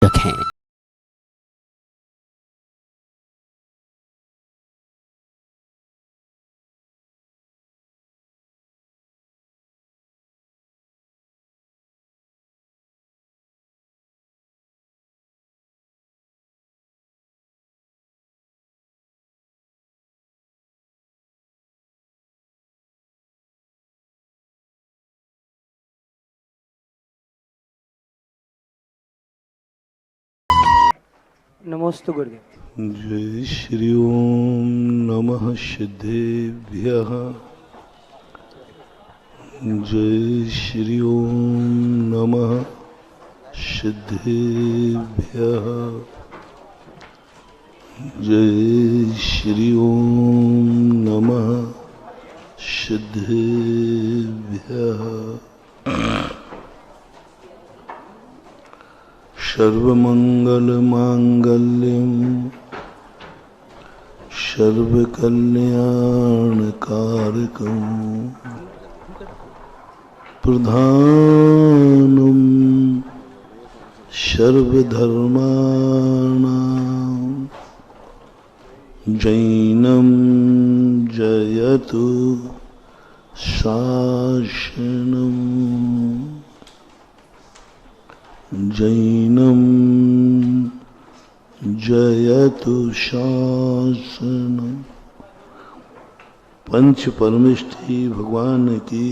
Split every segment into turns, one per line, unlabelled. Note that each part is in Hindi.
रखें।
नमोस्तु गुरुदेव।
जय श्री ओम नमः सिद्धेभ्यः। जय श्री ओम नमः सिद्धेभ्यः। जय श्री ओम नमः सिद्धेभ्यः। सर्वमंगलमांगल्यं सर्वकल्याणकारकं प्रधानं सर्वधर्माणां जैनं जयतु शासनम्। जैनं जयतु शासनम्। पंच परमेष्ठी भगवान की,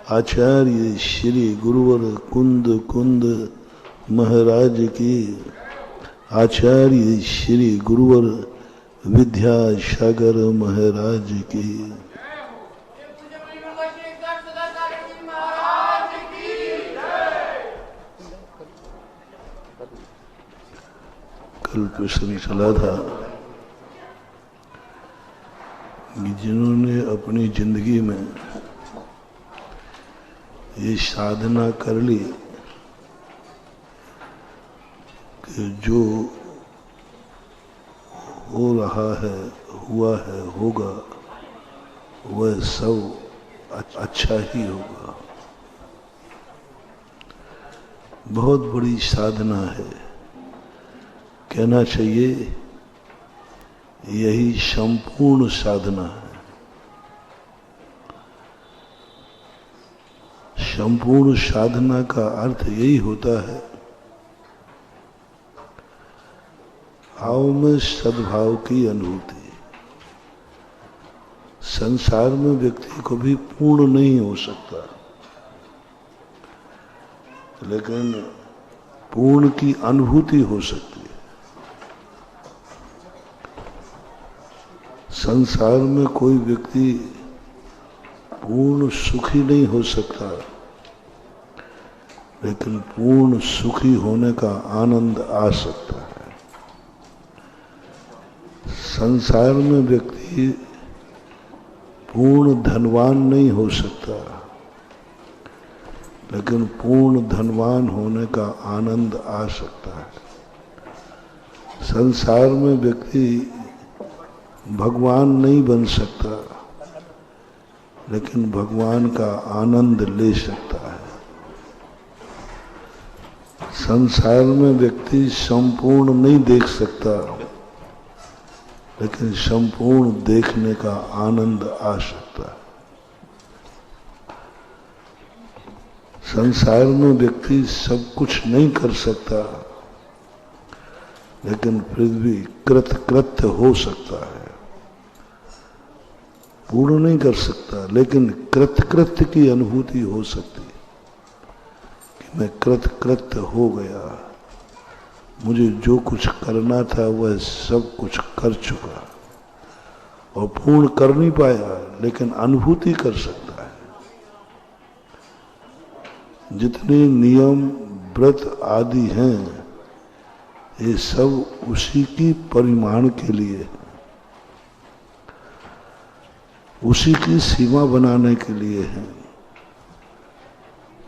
आचार्य श्री गुरुवर कुंद कुंद महाराज की, आचार्य श्री गुरुवर विद्यासागर महाराज की। कल प्रश्न चला था कि जिन्होंने अपनी जिंदगी में ये साधना कर ली कि जो हो रहा है, हुआ है, होगा, वह सब अच्छा ही होगा। बहुत बड़ी साधना है। कहना चाहिए यही संपूर्ण साधना है। संपूर्ण साधना का अर्थ यही होता है, भाव में सद्भाव की अनुभूति। संसार में व्यक्ति को भी पूर्ण नहीं हो सकता, लेकिन पूर्ण की अनुभूति हो सकती है। संसार में कोई व्यक्ति पूर्ण सुखी नहीं हो सकता, लेकिन पूर्ण सुखी होने का आनंद आ सकता है। संसार में व्यक्ति पूर्ण धनवान नहीं हो सकता, लेकिन पूर्ण धनवान होने का आनंद आ सकता है। संसार में व्यक्ति भगवान नहीं बन सकता, लेकिन भगवान का आनंद ले सकता है। संसार में व्यक्ति संपूर्ण नहीं देख सकता, लेकिन संपूर्ण देखने का आनंद आ सकता है। संसार में व्यक्ति सब कुछ नहीं कर सकता, लेकिन फिर भी कृतकृत्य हो सकता है। पूर्ण नहीं कर सकता, लेकिन कृतकृत्य की अनुभूति हो सकती है कि मैं कृतकृत्य हो गया, मुझे जो कुछ करना था वह सब कुछ कर चुका। और पूर्ण कर नहीं पाया, लेकिन अनुभूति कर सकता है। जितने नियम व्रत आदि हैं, ये सब उसी की परिमाण के लिए, उसी की सीमा बनाने के लिए हैं।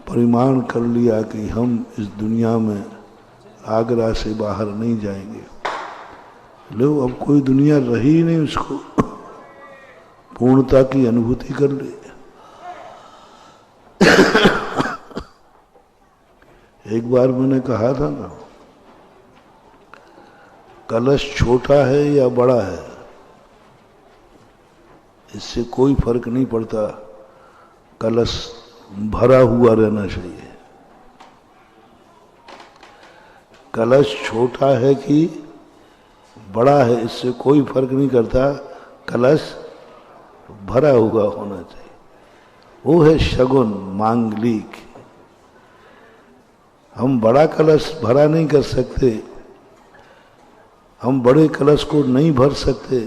परिमाण कर लिया कि हम इस दुनिया में आगरा से बाहर नहीं जाएंगे। लो, अब कोई दुनिया रही ही नहीं, उसको पूर्णता की अनुभूति कर ले। एक बार मैंने कहा था ना, कलश छोटा है या बड़ा है, इससे कोई फर्क नहीं पड़ता, कलश भरा हुआ रहना चाहिए। कलश छोटा है कि बड़ा है, इससे कोई फर्क नहीं करता, कलश भरा हुआ होना चाहिए। वो है शगुन, मांगलिक। हम बड़ा कलश भरा नहीं कर सकते, हम बड़े कलश को नहीं भर सकते,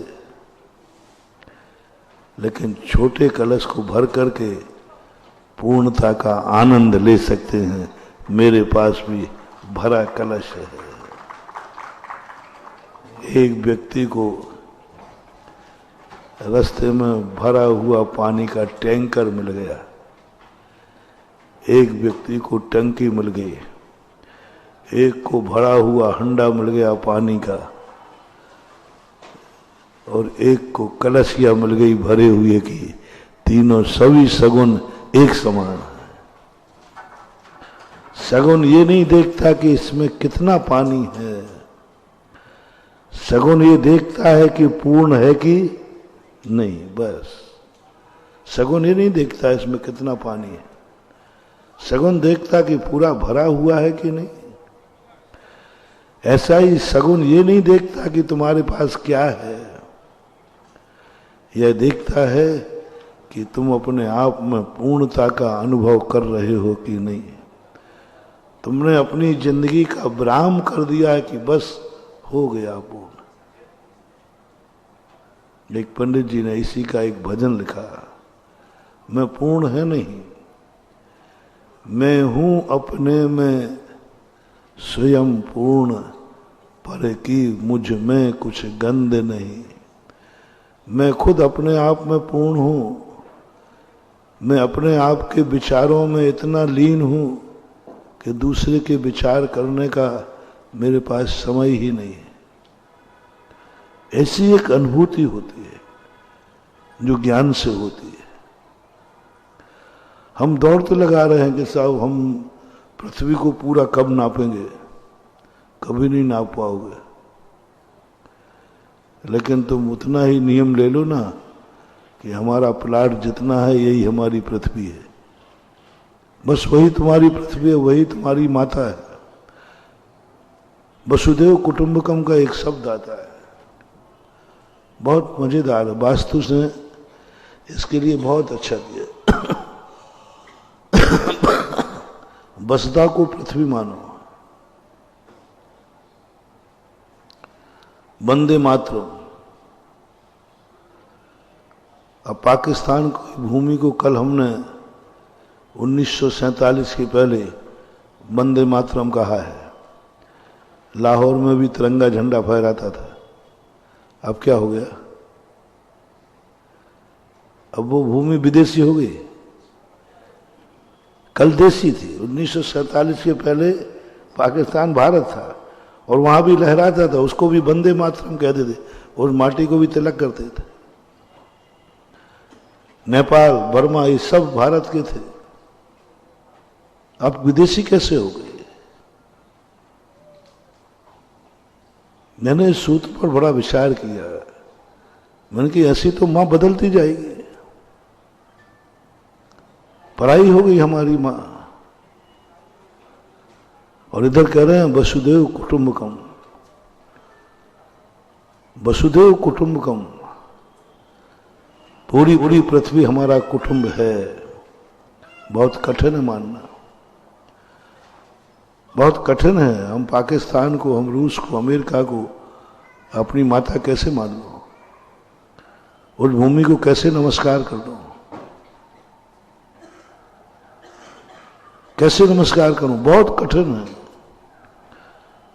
लेकिन छोटे कलश को भर करके पूर्णता का आनंद ले सकते हैं। मेरे पास भी भरा कलश है। एक व्यक्ति को रास्ते में भरा हुआ पानी का टैंकर मिल गया, एक व्यक्ति को टंकी मिल गई, एक को भरा हुआ हंडा मिल गया पानी का, और एक को कलशिया मिल गई भरे हुए की। तीनों सभी सगुन एक समान है। सगुन ये नहीं देखता कि इसमें कितना पानी है, सगुन ये देखता है कि पूर्ण है कि नहीं, बस। सगुन ये नहीं देखता इसमें कितना पानी है, सगुन देखता कि पूरा भरा हुआ है कि नहीं। ऐसा ही सगुन ये नहीं देखता कि तुम्हारे पास क्या है, यह देखता है कि तुम अपने आप में पूर्णता का अनुभव कर रहे हो कि नहीं। तुमने अपनी जिंदगी का विराम कर दिया है कि बस हो गया पूर्ण। एक पंडित जी ने इसी का एक भजन लिखा, मैं पूर्ण है नहीं, मैं हूं अपने में स्वयं पूर्ण, पर कि मुझ में कुछ गंध नहीं। मैं खुद अपने आप में पूर्ण हूं, मैं अपने आप के विचारों में इतना लीन हूं कि दूसरे के विचार करने का मेरे पास समय ही नहीं है। ऐसी एक अनुभूति होती है जो ज्ञान से होती है। हम दौड़ तो लगा रहे हैं कि साहब हम पृथ्वी को पूरा कब नापेंगे, कभी नहीं नाप पाओगे। लेकिन तुम उतना ही नियम ले लो ना कि हमारा प्लाट जितना है यही हमारी पृथ्वी है, बस वही तुम्हारी पृथ्वी है, वही तुम्हारी माता है। वसुदेव कुटुंबकम का एक शब्द आता है, बहुत मजेदार है, वास्तु ने इसके लिए बहुत अच्छा दिया। वसुधा को पृथ्वी मानो, वंदे मातरम। अब पाकिस्तान की भूमि को कल हमने 1947 के पहले वंदे मातरम कहा है। लाहौर में भी तिरंगा झंडा फहराता था, अब क्या हो गया? अब वो भूमि विदेशी हो गई, कल देशी थी। 1947 के पहले पाकिस्तान भारत था और वहां भी लहराता था, उसको भी वंदे मातरम कहते थे और माटी को भी तिलक करते थे। नेपाल, बर्मा, ये सब भारत के थे, अब विदेशी कैसे हो गए? मैंने इस सूत्र पर बड़ा विचार किया। मैंने कि ऐसी तो मां बदलती जाएगी, पराई हो गई हमारी मां। और इधर कह रहे हैं वसुदेव कुटुंबकम, वसुदेव कुटुंबकम, पूरी पूरी पृथ्वी हमारा कुटुंब है। बहुत कठिन है मानना, बहुत कठिन है। हम पाकिस्तान को, हम रूस को, अमेरिका को अपनी माता कैसे मान लो? उस भूमि को कैसे नमस्कार कर दो? कैसे नमस्कार करूं? बहुत कठिन है।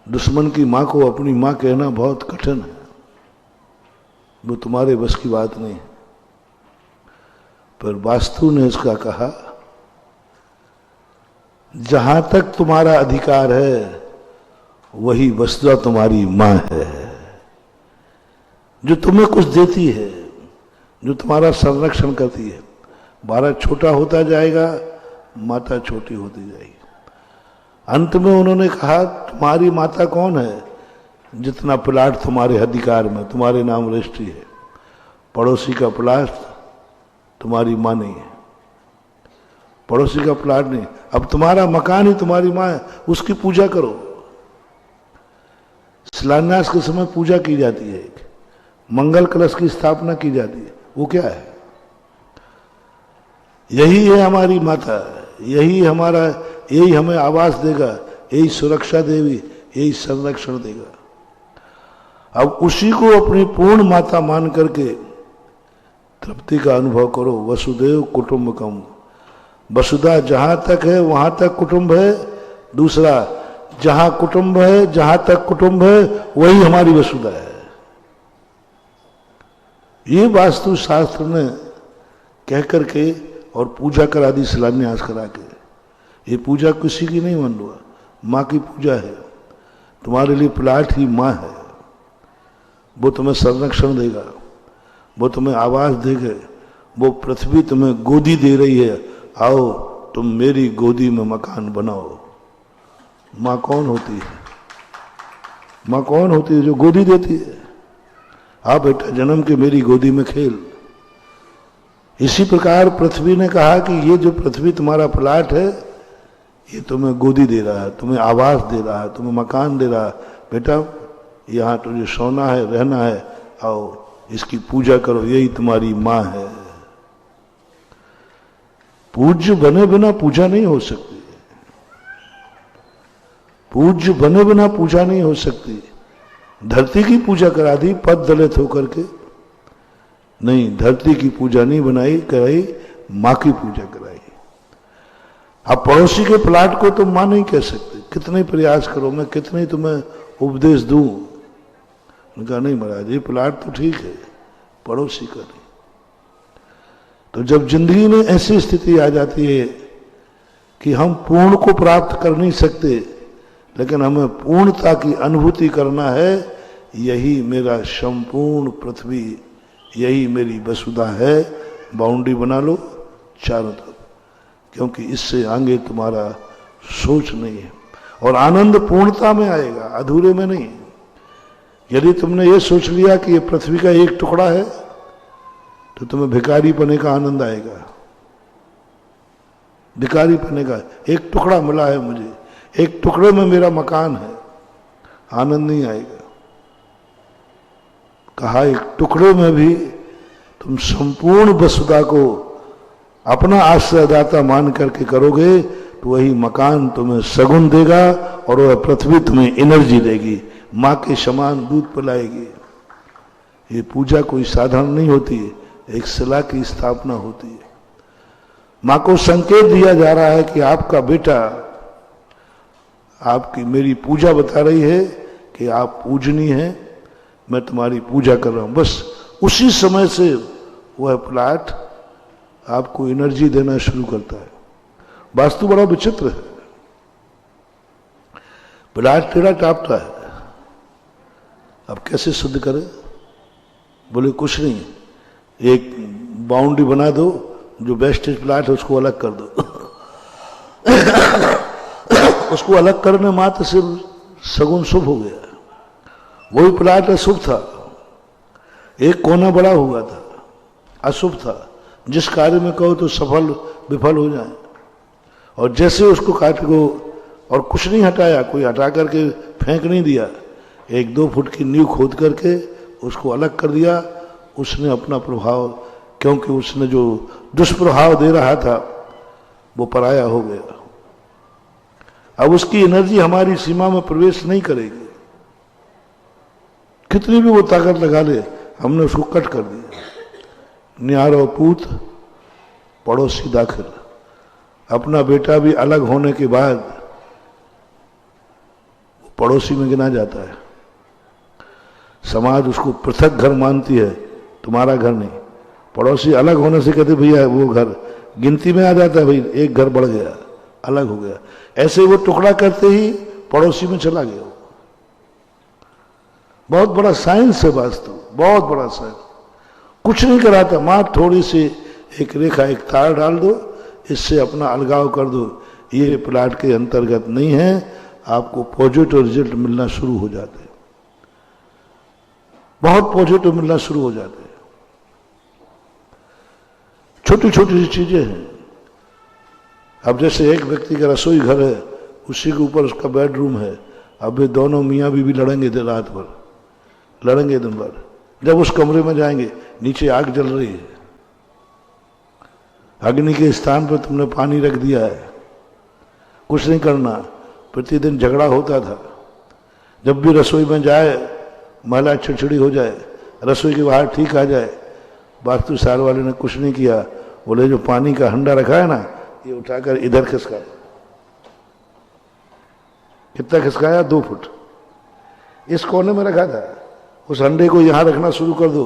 दुश्मन की मां को अपनी मां कहना बहुत कठिन है, वो तुम्हारे बस की बात नहीं। पर वास्तु ने इसका कहा, जहां तक तुम्हारा अधिकार है वही वस्तुतः तुम्हारी मां है, जो तुम्हें कुछ देती है, जो तुम्हारा संरक्षण करती है। भारत छोटा होता जाएगा, माता छोटी होती जाएगी। अंत में उन्होंने कहा, तुम्हारी माता कौन है? जितना प्लाट तुम्हारे अधिकार में, तुम्हारे नाम रजिस्ट्री है, पड़ोसी का प्लाट तुम्हारी मां नहीं है, पड़ोसी का प्लाट नहीं। अब तुम्हारा मकान ही तुम्हारी मां है, उसकी पूजा करो। शिलान्यास के समय पूजा की जाती है, एक मंगल कलश की स्थापना की जाती है, वो क्या है? यही है हमारी माता, यही हमारा, यही हमें आवास देगा, यही सुरक्षा देगी, यही संरक्षण देगा। अब उसी को अपनी पूर्ण माता मान करके तृप्ति का अनुभव करो। वसुदेव कुटुंबकम, वसुधा जहां तक है वहां तक कुटुंब है, दूसरा जहां कुटुंब है, जहां तक कुटुंब है वही हमारी वसुधा है। ये वास्तु शास्त्र ने कह करके और पूजा करा दी, शिलान्यास करा के। ये पूजा किसी की नहीं मान लो, माँ की पूजा है। तुम्हारे लिए प्लाट ही माँ है, वो तुम्हें संरक्षण देगा, वो तुम्हें आवास देगा, वो पृथ्वी तुम्हें गोदी दे रही है, आओ तुम मेरी गोदी में मकान बनाओ। माँ कौन होती है? माँ कौन होती है? जो गोदी देती है। आ बेटा जन्म के मेरी गोदी में खेल। इसी प्रकार पृथ्वी ने कहा कि ये जो पृथ्वी तुम्हारा प्लाट है, ये तुम्हें गोदी दे रहा है, तुम्हें आवास दे रहा है, तुम्हें मकान दे रहा है। बेटा यहाँ तुझे सोना है, रहना है, आओ इसकी पूजा करो, यही तुम्हारी माँ है। पूज्य बने बिना पूजा नहीं हो सकती, पूज्य बने बिना पूजा नहीं हो सकती। धरती की पूजा करा दी पद दलित होकर के, नहीं, धरती की पूजा नहीं बनाई कराई, माँ की पूजा कराई। अब पड़ोसी के प्लाट को तुम माँ नहीं कह सकते, कितने प्रयास करो, मैं कितने तुम्हें उपदेश दूं। उनका नहीं महाराज, ये प्लाट तो ठीक है, पड़ोसी का नहीं। तो जब जिंदगी में ऐसी स्थिति आ जाती है कि हम पूर्ण को प्राप्त कर नहीं सकते, लेकिन हमें पूर्णता की अनुभूति करना है, यही मेरा संपूर्ण पृथ्वी, यही मेरी वसुधा है, बाउंड्री बना लो चारों तरफ, क्योंकि इससे आगे तुम्हारा सोच नहीं है। और आनंद पूर्णता में आएगा, अधूरे में नहीं। यदि तुमने ये सोच लिया कि ये पृथ्वी का एक टुकड़ा है, तो तुम्हें भिखारी पने का आनंद आएगा। भिखारी पने का एक टुकड़ा मिला है मुझे, एक टुकड़े में मेरा मकान है, आनंद नहीं आएगा। कहा एक टुकड़े में भी तुम संपूर्ण वसुधा को अपना आश्रयदाता मान करके करोगे, तो वही मकान तुम्हें सगुन देगा और वह पृथ्वी तुम्हें एनर्जी देगी, माँ के समान दूध पिलाएगी। ये पूजा कोई साधारण नहीं होती है, एक शिला की स्थापना होती है। माँ को संकेत दिया जा रहा है कि आपका बेटा, आपकी मेरी पूजा बता रही है कि आप पूजनीय हैं, मैं तुम्हारी पूजा कर रहा हूं। बस उसी समय से वह प्लाट आपको एनर्जी देना शुरू करता है। वास्तु बड़ा विचित्र है। प्लाट टेढ़ा टापता है, अब कैसे शुद्ध करे? बोले कुछ नहीं, एक बाउंड्री बना दो, जो वेस्टेज प्लाट है उसको अलग कर दो। उसको अलग करने मात्र से सगुन शुभ हो गया। वही प्लाट अशुभ था, एक कोना बड़ा हुआ था, अशुभ था। जिस कार्य में कहो तो सफल विफल हो जाए, और जैसे उसको काट को और कुछ नहीं हटाया, कोई हटा करके फेंक नहीं दिया, 1-2 फुट की नींव खोद करके उसको अलग कर दिया। उसने अपना प्रभाव, क्योंकि उसने जो दुष्प्रभाव दे रहा था वो पराया हो गया। अब उसकी एनर्जी हमारी सीमा में प्रवेश नहीं करेगी, कितनी भी वो ताकत लगा ले, हमने उसको कट कर दिया। न्यारो पूत पड़ोसी दाखिल। अपना बेटा भी अलग होने के बाद पड़ोसी में गिना जाता है। समाज उसको पृथक घर मानती है, तुम्हारा घर नहीं। पड़ोसी अलग होने से कहते भैया वो घर गिनती में आ जाता है, भाई एक घर बढ़ गया, अलग हो गया। ऐसे वो टुकड़ा करते ही पड़ोसी में चला गया। बहुत बड़ा साइंस है वास्तु, बहुत बड़ा साइंस। कुछ नहीं कराता, मां थोड़ी सी एक रेखा, एक तार डाल दो, इससे अपना अलगाव कर दो, ये प्लाट के अंतर्गत नहीं है, आपको पॉजिटिव रिजल्ट मिलना शुरू हो जाते हैं। बहुत पॉजिटिव मिलना शुरू हो जाते हैं। छोटी छोटी सी चीजें हैं। अब जैसे एक व्यक्ति का रसोई घर है, उसी के ऊपर उसका बेडरूम है, अब ये दोनों मियाँ बीवी लड़ेंगे रात भर, लड़ेंगे दिन भर। जब उस कमरे में जाएंगे, नीचे आग जल रही है, अग्नि के स्थान पर तुमने पानी रख दिया है, कुछ नहीं करना, प्रतिदिन झगड़ा होता था। जब भी रसोई में जाए, महिला चिड़चिड़ी हो जाए, रसोई के बाहर ठीक आ जाए, वास्तु साल वाले ने कुछ नहीं किया, बोले जो पानी का हंडा रखा है ना, ये उठाकर इधर खिसका। कितना खिसकाया? 2 फुट। इस कोने में रखा था, उस अंडे को यहां रखना शुरू कर दो,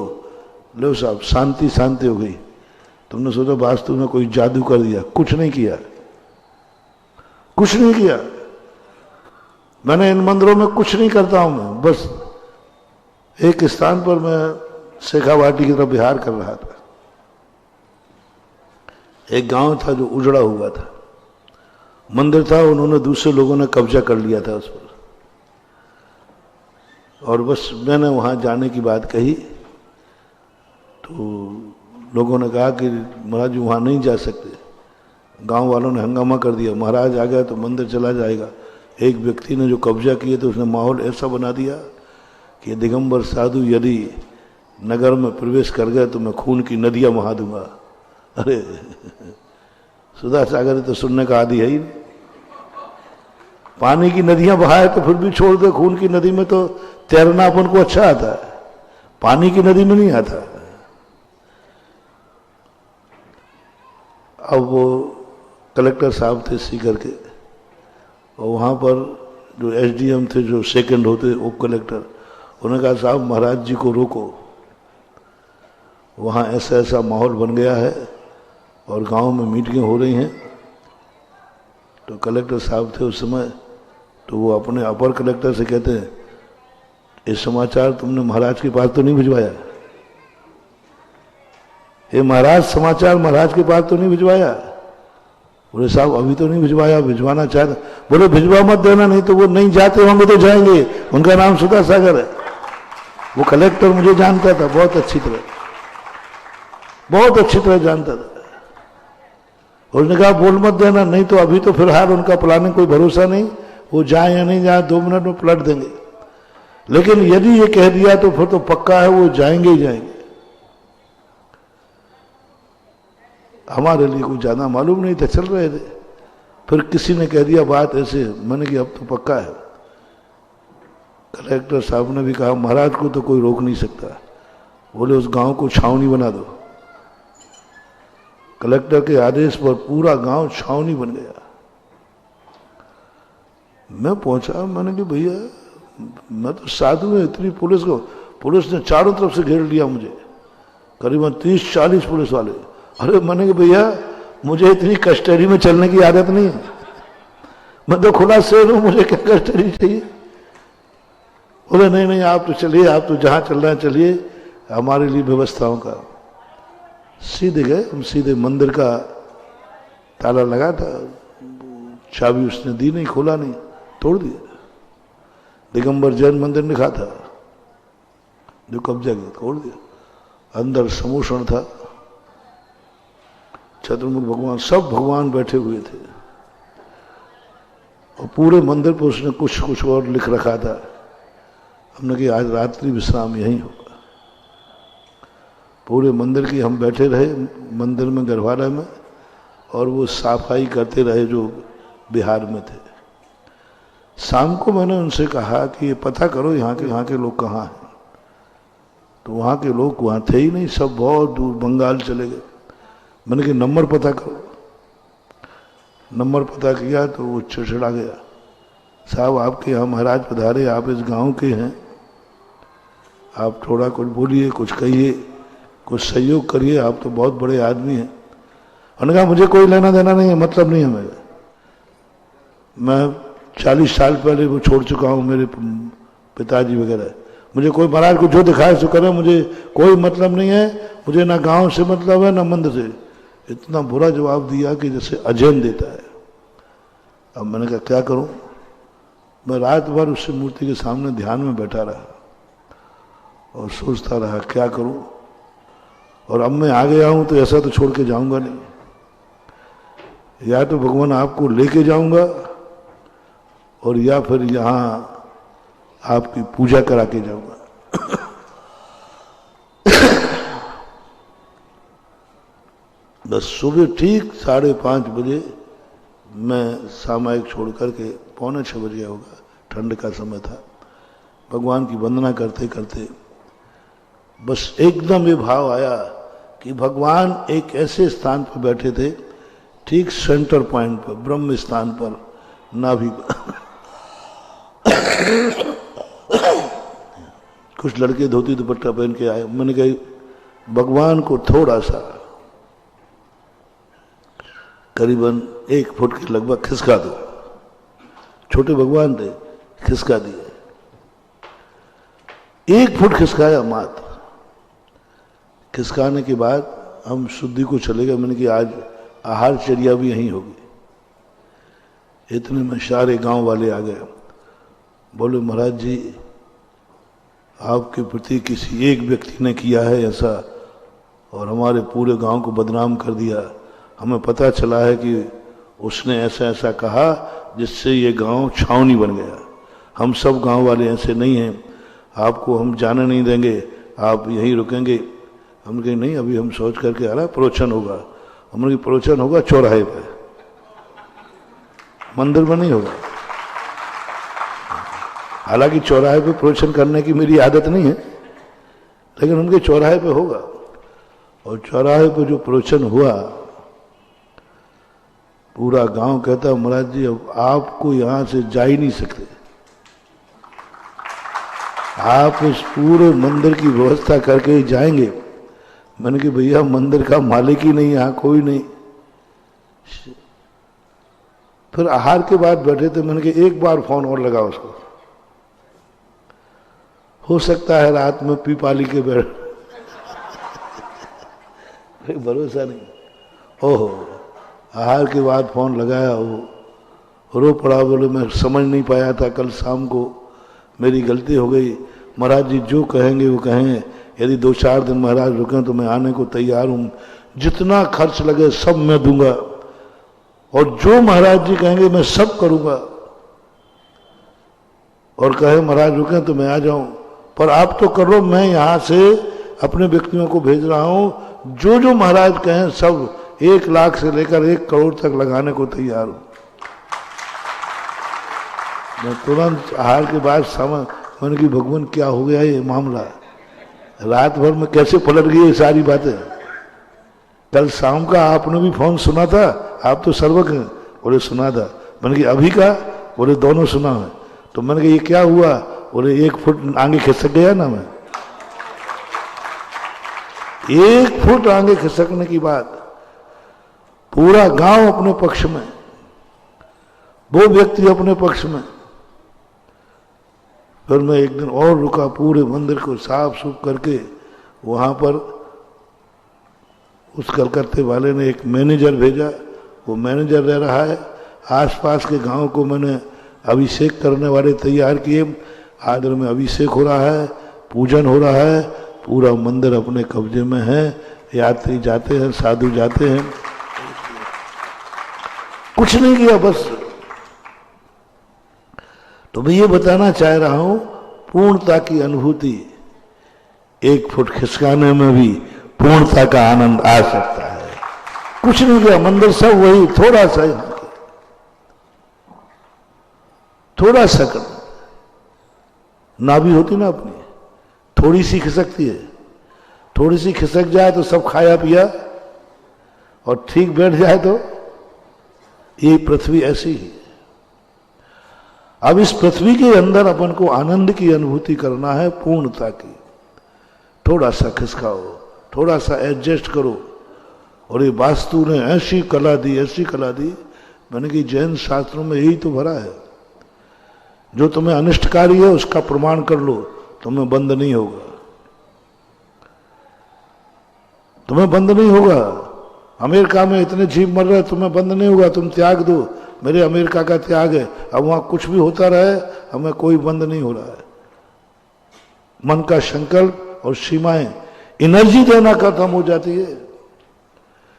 लो साहब शांति शांति हो गई। तुमने सोचा वास्तु में कोई जादू कर दिया, कुछ नहीं किया, कुछ नहीं किया। मैंने इन मंदिरों में कुछ नहीं करता हूं, मैं बस एक स्थान पर मैं शेखावाटी की तरफ विहार कर रहा था। एक गांव था जो उजड़ा हुआ था, मंदिर था, उन्होंने दूसरे लोगों ने कब्जा कर लिया था उस पर, और बस मैंने वहां जाने की बात कही तो लोगों ने कहा कि महाराज जी वहां नहीं जा सकते। गांव वालों ने हंगामा कर दिया, महाराज आ गया तो मंदिर चला जाएगा। एक व्यक्ति ने जो कब्जा किए तो उसने माहौल ऐसा बना दिया कि दिगंबर साधु यदि नगर में प्रवेश कर गए तो मैं खून की नदियां बहा दूंगा। अरे सुधा सागर तो सुनने का आदि है ही नहीं। पानी की नदियां बहाए तो फिर भी छोड़ दे, खून की नदी में तो तैरना अपन को अच्छा आता है, पानी की नदी में नहीं आता। अब वो कलेक्टर साहब थे सीकर के, और वहाँ पर जो एसडीएम थे, जो सेकंड होते उप कलेक्टर, उन्होंने कहा साहब महाराज जी को रोको, वहाँ ऐसा ऐसा माहौल बन गया है और गांव में मीटिंगें हो रही हैं। तो कलेक्टर साहब थे उस समय, तो वो अपने अपर कलेक्टर से कहते हैं ये समाचार तुमने महाराज के पास तो नहीं भिजवाया? ये महाराज समाचार महाराज के पास तो नहीं भिजवाया? बोले साहब अभी तो नहीं भिजवाया, भिजवाना चाहता। बोले भिजवा मत देना, नहीं तो वो नहीं जाते होंगे तो जाएंगे। उनका नाम सुधा सागर है। वो कलेक्टर मुझे जानता था बहुत अच्छी तरह, बहुत अच्छी तरह जानता था। उसने कहा बोल मत देना, नहीं तो अभी तो फिलहाल उनका प्लानिंग कोई भरोसा नहीं, वो जाए या नहीं जाए 2 मिनट में पलट देंगे। लेकिन यदि ये कह दिया तो फिर तो पक्का है वो जाएंगे ही जाएंगे। हमारे लिए कुछ ज्यादा मालूम नहीं था, चल रहे थे। फिर किसी ने कह दिया बात ऐसे, मैंने कि अब तो पक्का है। कलेक्टर साहब ने भी कहा महाराज को तो कोई रोक नहीं सकता। बोले उस गांव को छावनी बना दो। कलेक्टर के आदेश पर पूरा गांव छावनी बन गया। मैं पहुंचा, मैंने कि भैया मैं तो साधु है, इतनी पुलिस ने चारों तरफ से घेर लिया मुझे, करीबन 30-40 पुलिस वाले। अरे मैंने कि भैया मुझे इतनी कस्टडी में चलने की आदत नहीं है, मैं तो खुला शेर हूं, मुझे क्या कस्टडी चाहिए? बोले नहीं नहीं आप तो चलिए, आप तो जहां चल रहे हैं चलिए, हमारे लिए व्यवस्थाओं का। सीधे गए हम, सीधे मंदिर का ताला लगा था, चाबी उसने दी नहीं, खोला नहीं, तोड़ दिया। दिगंबर जैन मंदिर लिखा था, जो कब्जा किया तोड़ दिया। अंदर समोषण था, चतुर्मुख भगवान, सब भगवान बैठे हुए थे, और पूरे मंदिर पर उसने कुछ कुछ और लिख रखा था। हमने कहा आज रात्रि विश्राम यहीं होगा। पूरे मंदिर की हम बैठे रहे, मंदिर में गर्भगृह में, और वो सफाई करते रहे जो बिहार में थे। शाम को मैंने उनसे कहा कि ये पता करो यहाँ के लोग कहाँ हैं। तो वहाँ के लोग वहाँ थे ही नहीं, सब बहुत दूर बंगाल चले गए। मैंने कहा नंबर पता करो। नंबर पता किया तो वो चिड़चिड़ा गया, साहब आपके यहाँ महाराज पधारे, आप इस गांव के हैं, आप थोड़ा कुछ बोलिए, कुछ कहिए, कुछ सहयोग करिए, आप तो बहुत बड़े आदमी हैं। उन्होंने कहा मुझे कोई लेना देना नहीं है, मतलब नहीं है मेरा, मैं 40 साल पहले वो छोड़ चुका हूँ, मेरे पिताजी वगैरह। मुझे कोई महाराज को जो दिखाए सो करे, मुझे कोई मतलब नहीं है, मुझे ना गांव से मतलब है ना मंदिर से। इतना बुरा जवाब दिया कि जैसे अजैन देता है। अब मैंने कहा क्या करूं? मैं रात भर उस मूर्ति के सामने ध्यान में बैठा रहा, और सोचता रहा क्या करूं, और अब मैं आ गया हूं तो ऐसा तो छोड़ के जाऊंगा नहीं, या तो भगवान आपको लेके जाऊंगा और या फिर यहां आपकी पूजा करा के जाऊंगा। बस सुबह ठीक 5:30 बजे मैं सामायिक छोड़ करके 5:45 बजे होगा, ठंड का समय था, भगवान की वंदना करते करते बस एकदम ये भाव आया कि भगवान एक ऐसे स्थान पर बैठे थे, ठीक सेंटर पॉइंट पर, ब्रह्म स्थान पर, नाभि पर। कुछ लड़के धोती दुपट्टा पहन के आए, मैंने कहा भगवान को थोड़ा सा करीबन 1 फुट के लगभग खिसका दो। छोटे भगवान थे, खिसका दिए, 1 फुट खिसकाया मात्र। खिसकाने के बाद हम शुद्धि को चले गए। मैंने कि आज आहारचर्या भी यहीं होगी। इतने में सारे गांव वाले आ गए, बोले महाराज जी आपके प्रति किसी एक व्यक्ति ने किया है ऐसा और हमारे पूरे गांव को बदनाम कर दिया। हमें पता चला है कि उसने ऐसा ऐसा कहा जिससे ये गांव छावनी बन गया। हम सब गांव वाले ऐसे नहीं हैं, आपको हम जाने नहीं देंगे, आप यहीं रुकेंगे। हमने कहा नहीं, अभी हम सोच करके आ रहा प्रवचन होगा। हमने कहा प्रवचन होगा चौराहे पे, मंदिर में नहीं होगा। हालांकि चौराहे पे प्रवचन करने की मेरी आदत नहीं है, लेकिन उनके चौराहे पे होगा। और चौराहे पे जो प्रवचन हुआ, पूरा गांव कहता महाराज जी अब आपको यहां से जा ही नहीं सकते, आप इस पूरे मंदिर की व्यवस्था करके ही जाएंगे। मैंने कहा भैया मंदिर का मालिक ही नहीं, यहां कोई नहीं। फिर आहार के बाद बैठे थे, मैंने कहा एक बार फोन और लगा उसको, हो सकता है रात में पीपाली के बैठ। भरोसा नहीं। ओहो, आहार के बाद फोन लगाया, वो रो पड़ा, बोले मैं समझ नहीं पाया था कल शाम को, मेरी गलती हो गई। महाराज जी जो कहेंगे वो कहें, यदि 2-4 दिन महाराज रुकें तो मैं आने को तैयार हूं, जितना खर्च लगे सब मैं दूंगा, और जो महाराज जी कहेंगे मैं सब करूंगा। और कहे महाराज रुकें तो मैं आ जाऊं, पर आप तो करो, मैं यहां से अपने व्यक्तियों को भेज रहा हूं, जो जो महाराज कहें सब 1 लाख से लेकर 1 करोड़ तक लगाने को तैयार हूं। मैं तुरंत आहार के बाद समझ, मैंने कि भगवान क्या हो गया ये मामला, रात भर में कैसे पलट गई ये सारी बातें। कल शाम का आपने भी फोन सुना था, आप तो सर्वज्ञ हैं, बोले सुना था। मैंने कि अभी का, बोले दोनों सुना है। तो मैंने कहा ये क्या हुआ, बोले 1 फुट आगे खिसक गया ना मैं। 1 फुट आगे खिसकने की बात, पूरा गांव अपने पक्ष में, वो व्यक्ति अपने पक्ष में। फिर मैं एक दिन और रुका, पूरे मंदिर को साफ सूफ करके। वहां पर उस कलकत्ते वाले ने एक मैनेजर भेजा, वो मैनेजर रह रहा है। आसपास के गांव को मैंने अभिषेक करने वाले तैयार किए, आदर में अभिषेक हो रहा है, पूजन हो रहा है, पूरा मंदिर अपने कब्जे में है। यात्री जाते हैं, साधु जाते हैं, कुछ नहीं किया बस। तो मैं ये बताना चाह रहा हूं, पूर्णता की अनुभूति 1 फुट खिसकाने में भी पूर्णता का आनंद आ सकता है। कुछ नहीं किया, मंदिर सब वही, थोड़ा सा यहां थोड़ा सा कर, नाभि होती ना अपनी, थोड़ी सी खिसकती है, थोड़ी सी खिसक जाए तो सब खाया पिया, और ठीक बैठ जाए तो ये पृथ्वी ऐसी ही। अब इस पृथ्वी के अंदर अपन को आनंद की अनुभूति करना है, पूर्णता की। थोड़ा सा खिसकाओ, थोड़ा सा एडजस्ट करो। और ये वास्तु ने ऐसी कला दी, ऐसी कला दी, मैंने कि जैन शास्त्रों में यही तो भरा है। जो तुम्हें अनिष्टकारी है उसका प्रमाण कर लो, तुम्हें बंद नहीं होगा, तुम्हें बंद नहीं होगा। अमेरिका में इतने जीव मर रहे, तुम्हें बंद नहीं होगा, तुम त्याग दो। मेरे अमेरिका का त्याग है, अब वहां कुछ भी होता रहे, हमें कोई बंद नहीं हो रहा है। मन का संकल्प और सीमाएं, एनर्जी देना खत्म हो जाती है।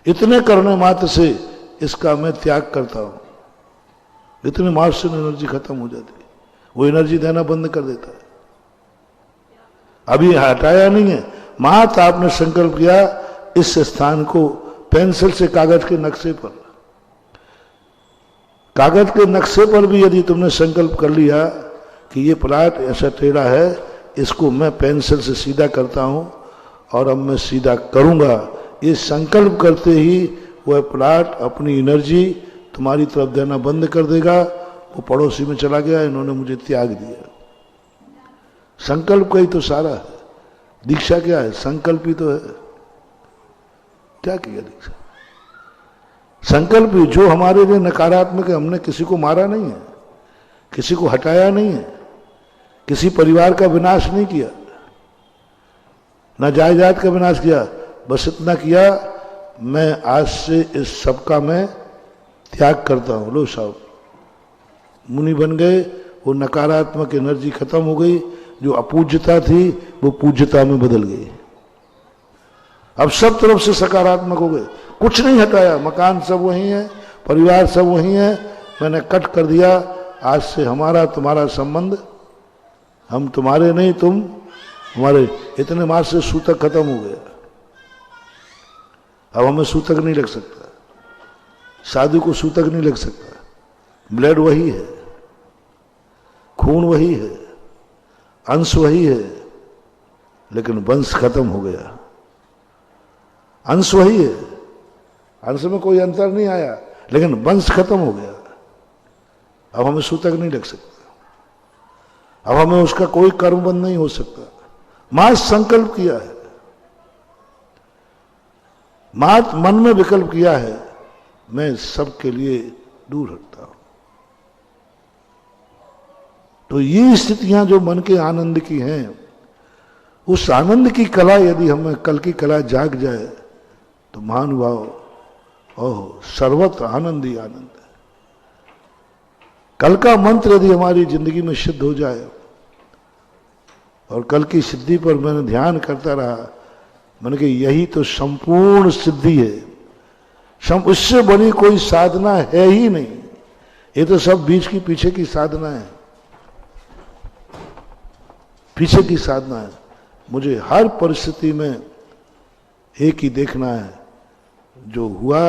इतने करने मात्र से इसका मैं त्याग करता हूं, इतने मात्र से एनर्जी खत्म हो जाती है, वो एनर्जी देना बंद कर देता है। अभी हटाया नहीं है, मात्र आपने संकल्प किया इस स्थान को पेंसिल से कागज के नक्शे पर, कागज के नक्शे पर भी यदि तुमने संकल्प कर लिया कि ये प्लाट ऐसा टेढ़ा है, इसको मैं पेंसिल से सीधा करता हूं और अब मैं सीधा करूंगा, ये संकल्प करते ही वह प्लाट अपनी एनर्जी तुम्हारी तरफ देना बंद कर देगा। वो पड़ोसी में चला गया, इन्होंने मुझे त्याग दिया। संकल्प का ही तो सारा है। दीक्षा क्या है? संकल्प ही तो है। क्या किया दीक्षा? संकल्प ही जो हमारे लिए नकारात्मक है। हमने किसी को मारा नहीं है, किसी को हटाया नहीं है, किसी परिवार का विनाश नहीं किया, ना जायदाद का विनाश किया, बस इतना किया, मैं आज से इस सब का मैं त्याग करता हूं। लो साहब, मुनि बन गए, वो नकारात्मक एनर्जी खत्म हो गई, जो अपूज्यता थी वो पूज्यता में बदल गई। अब सब तरफ से सकारात्मक हो गए, कुछ नहीं हटाया, मकान सब वही है, परिवार सब वही है, मैंने कट कर दिया। आज से हमारा तुम्हारा संबंध, हम तुम्हारे नहीं तुम हमारे, इतने मास से सूतक खत्म हो गया। अब हमें सूतक नहीं लग सकता, साधु को सूतक नहीं लग सकता। ब्लड वही है, खून वही है, अंश वही है, लेकिन वंश खत्म हो गया। अंश वही है, अंश में कोई अंतर नहीं आया, लेकिन वंश खत्म हो गया। अब हमें सूतक नहीं लग सकता, अब हमें उसका कोई कर्मबंध नहीं हो सकता। मां संकल्प किया है, मात मन में विकल्प किया है, मैं सबके लिए दूर हटता हूं। तो ये स्थितियां जो मन के आनंद की हैं, उस आनंद की कला यदि हमें कल की कला जाग जाए तो महानुभाव, ओह सर्वत्र आनंद ही आनंद है। कल का मंत्र यदि हमारी जिंदगी में सिद्ध हो जाए, और कल की सिद्धि पर मैंने ध्यान करता रहा, मैंने कहा यही तो संपूर्ण सिद्धि है, इससे बड़ी कोई साधना है ही नहीं। ये तो सब बीच की पीछे की साधना है, पीछे की साधना है। मुझे हर परिस्थिति में एक ही देखना है, जो हुआ,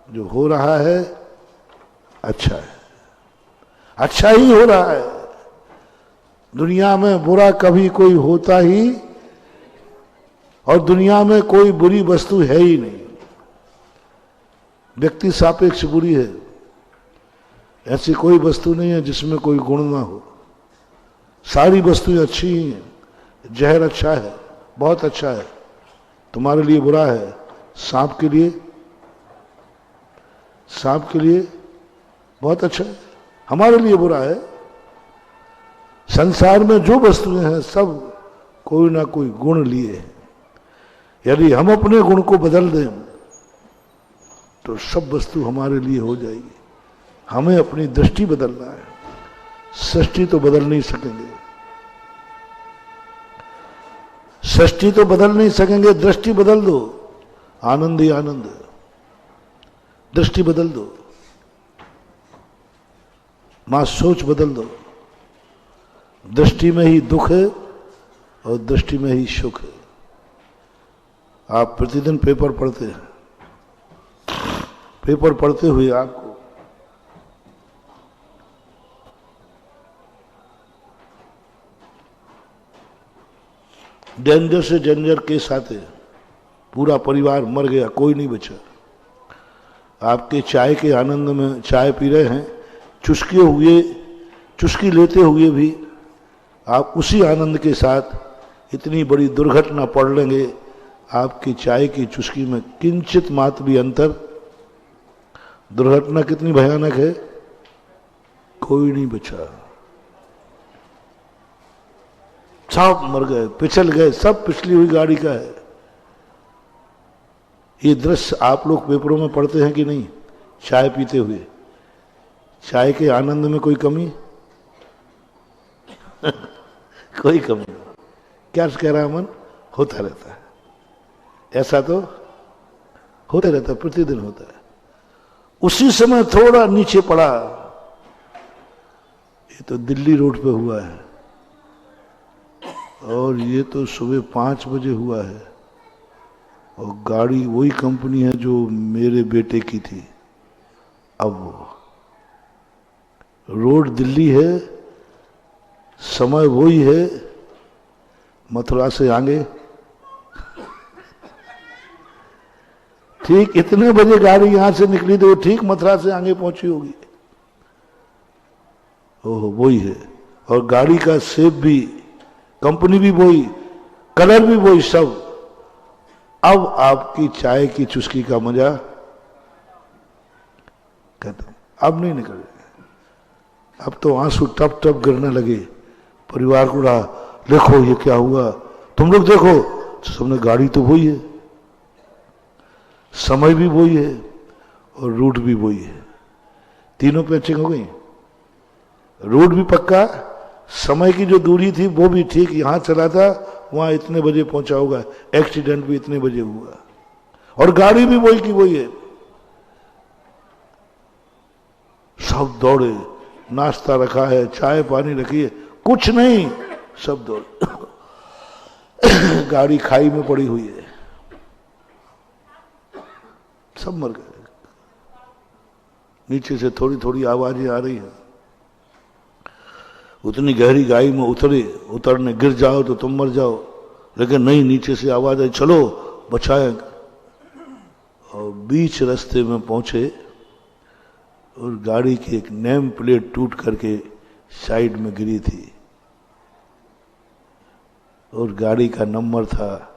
जो हो रहा है, अच्छा है, अच्छा ही हो रहा है। दुनिया में बुरा कभी कोई होता ही, और दुनिया में कोई बुरी वस्तु है ही नहीं। व्यक्ति सापेक्ष बुरी है, ऐसी कोई वस्तु नहीं है जिसमें कोई गुण ना हो। सारी वस्तुएं अच्छी ही हैं। जहर अच्छा है, बहुत अच्छा है, तुम्हारे लिए बुरा है, सांप के लिए बहुत अच्छा है, हमारे लिए बुरा है। संसार में जो वस्तुएं हैं सब कोई ना कोई गुण लिए हैं। यदि हम अपने गुण को बदल दें तो सब वस्तु हमारे लिए हो जाएगी। हमें अपनी दृष्टि बदलना है, सृष्टि तो बदल नहीं सकेंगे, सृष्टि तो बदल नहीं सकेंगे, दृष्टि बदल दो, आनंद ही आनंद है। दृष्टि बदल दो, मां सोच बदल दो। दृष्टि में ही दुख है और दृष्टि में ही सुख है। आप प्रतिदिन पेपर पढ़ते हैं, पेपर पढ़ते हुए आपको डेंजर से डेंजर केस आते हैं, पूरा परिवार मर गया, कोई नहीं बचा। आपके चाय के आनंद में चाय पी रहे हैं, चुस्की लेते हुए भी आप उसी आनंद के साथ इतनी बड़ी दुर्घटना पढ़ लेंगे। आपकी चाय की चुस्की में किंचित मात्र भी अंतर, दुर्घटना कितनी भयानक है, कोई नहीं बचा, सब मर गए, पिछल गए, सब पिछली हुई गाड़ी का है। ये दृश्य आप लोग पेपरों में पढ़ते हैं कि नहीं? चाय पीते हुए, चाय के आनंद में कोई कमी कोई कमी नहीं। क्या कह रहा है मन? होता रहता है, ऐसा तो होता रहता है, प्रतिदिन होता है। उसी समय थोड़ा नीचे पड़ा, ये तो दिल्ली रोड पे हुआ है, और ये तो सुबह 5 बजे हुआ है, और गाड़ी वही कंपनी है जो मेरे बेटे की थी। अब वो रोड दिल्ली है, समय वही है, मथुरा से आगे। ठीक इतने बजे गाड़ी यहां से निकली तो वो ठीक मथुरा से आगे पहुंची होगी। ओह वही है, और गाड़ी का शेप भी, कंपनी भी वही, कलर भी वही, सब। अब आपकी चाय की चुस्की का मजा खत्म, अब नहीं निकल रहा। अब तो आंसू टप टप गिरने लगे। परिवार को रहा, देखो ये क्या हुआ, तुम लोग देखो। तो सबने, गाड़ी तो वही है, समय भी वही है, और रूट भी वही है। तीनों पैचिंग हो गई, रूट भी पक्का, समय की जो दूरी थी वो भी ठीक, यहां चला था वहां इतने बजे पहुंचा होगा, एक्सीडेंट भी इतने बजे हुआ, और गाड़ी भी वही की वही है। सब दौड़े, नाश्ता रखा है, चाय पानी रखी है, कुछ नहीं, सब दौड़े। गाड़ी खाई में पड़ी हुई है, सब मर गए। नीचे से थोड़ी थोड़ी आवाजें आ रही है, उतनी गहरी गाई में उतरने गिर जाओ तो तुम मर जाओ, लेकिन नहीं, नीचे से आवाज आई, चलो बचाए। और बीच रास्ते में पहुंचे, और गाड़ी की एक नेम प्लेट टूट करके साइड में गिरी थी, और गाड़ी का नंबर था,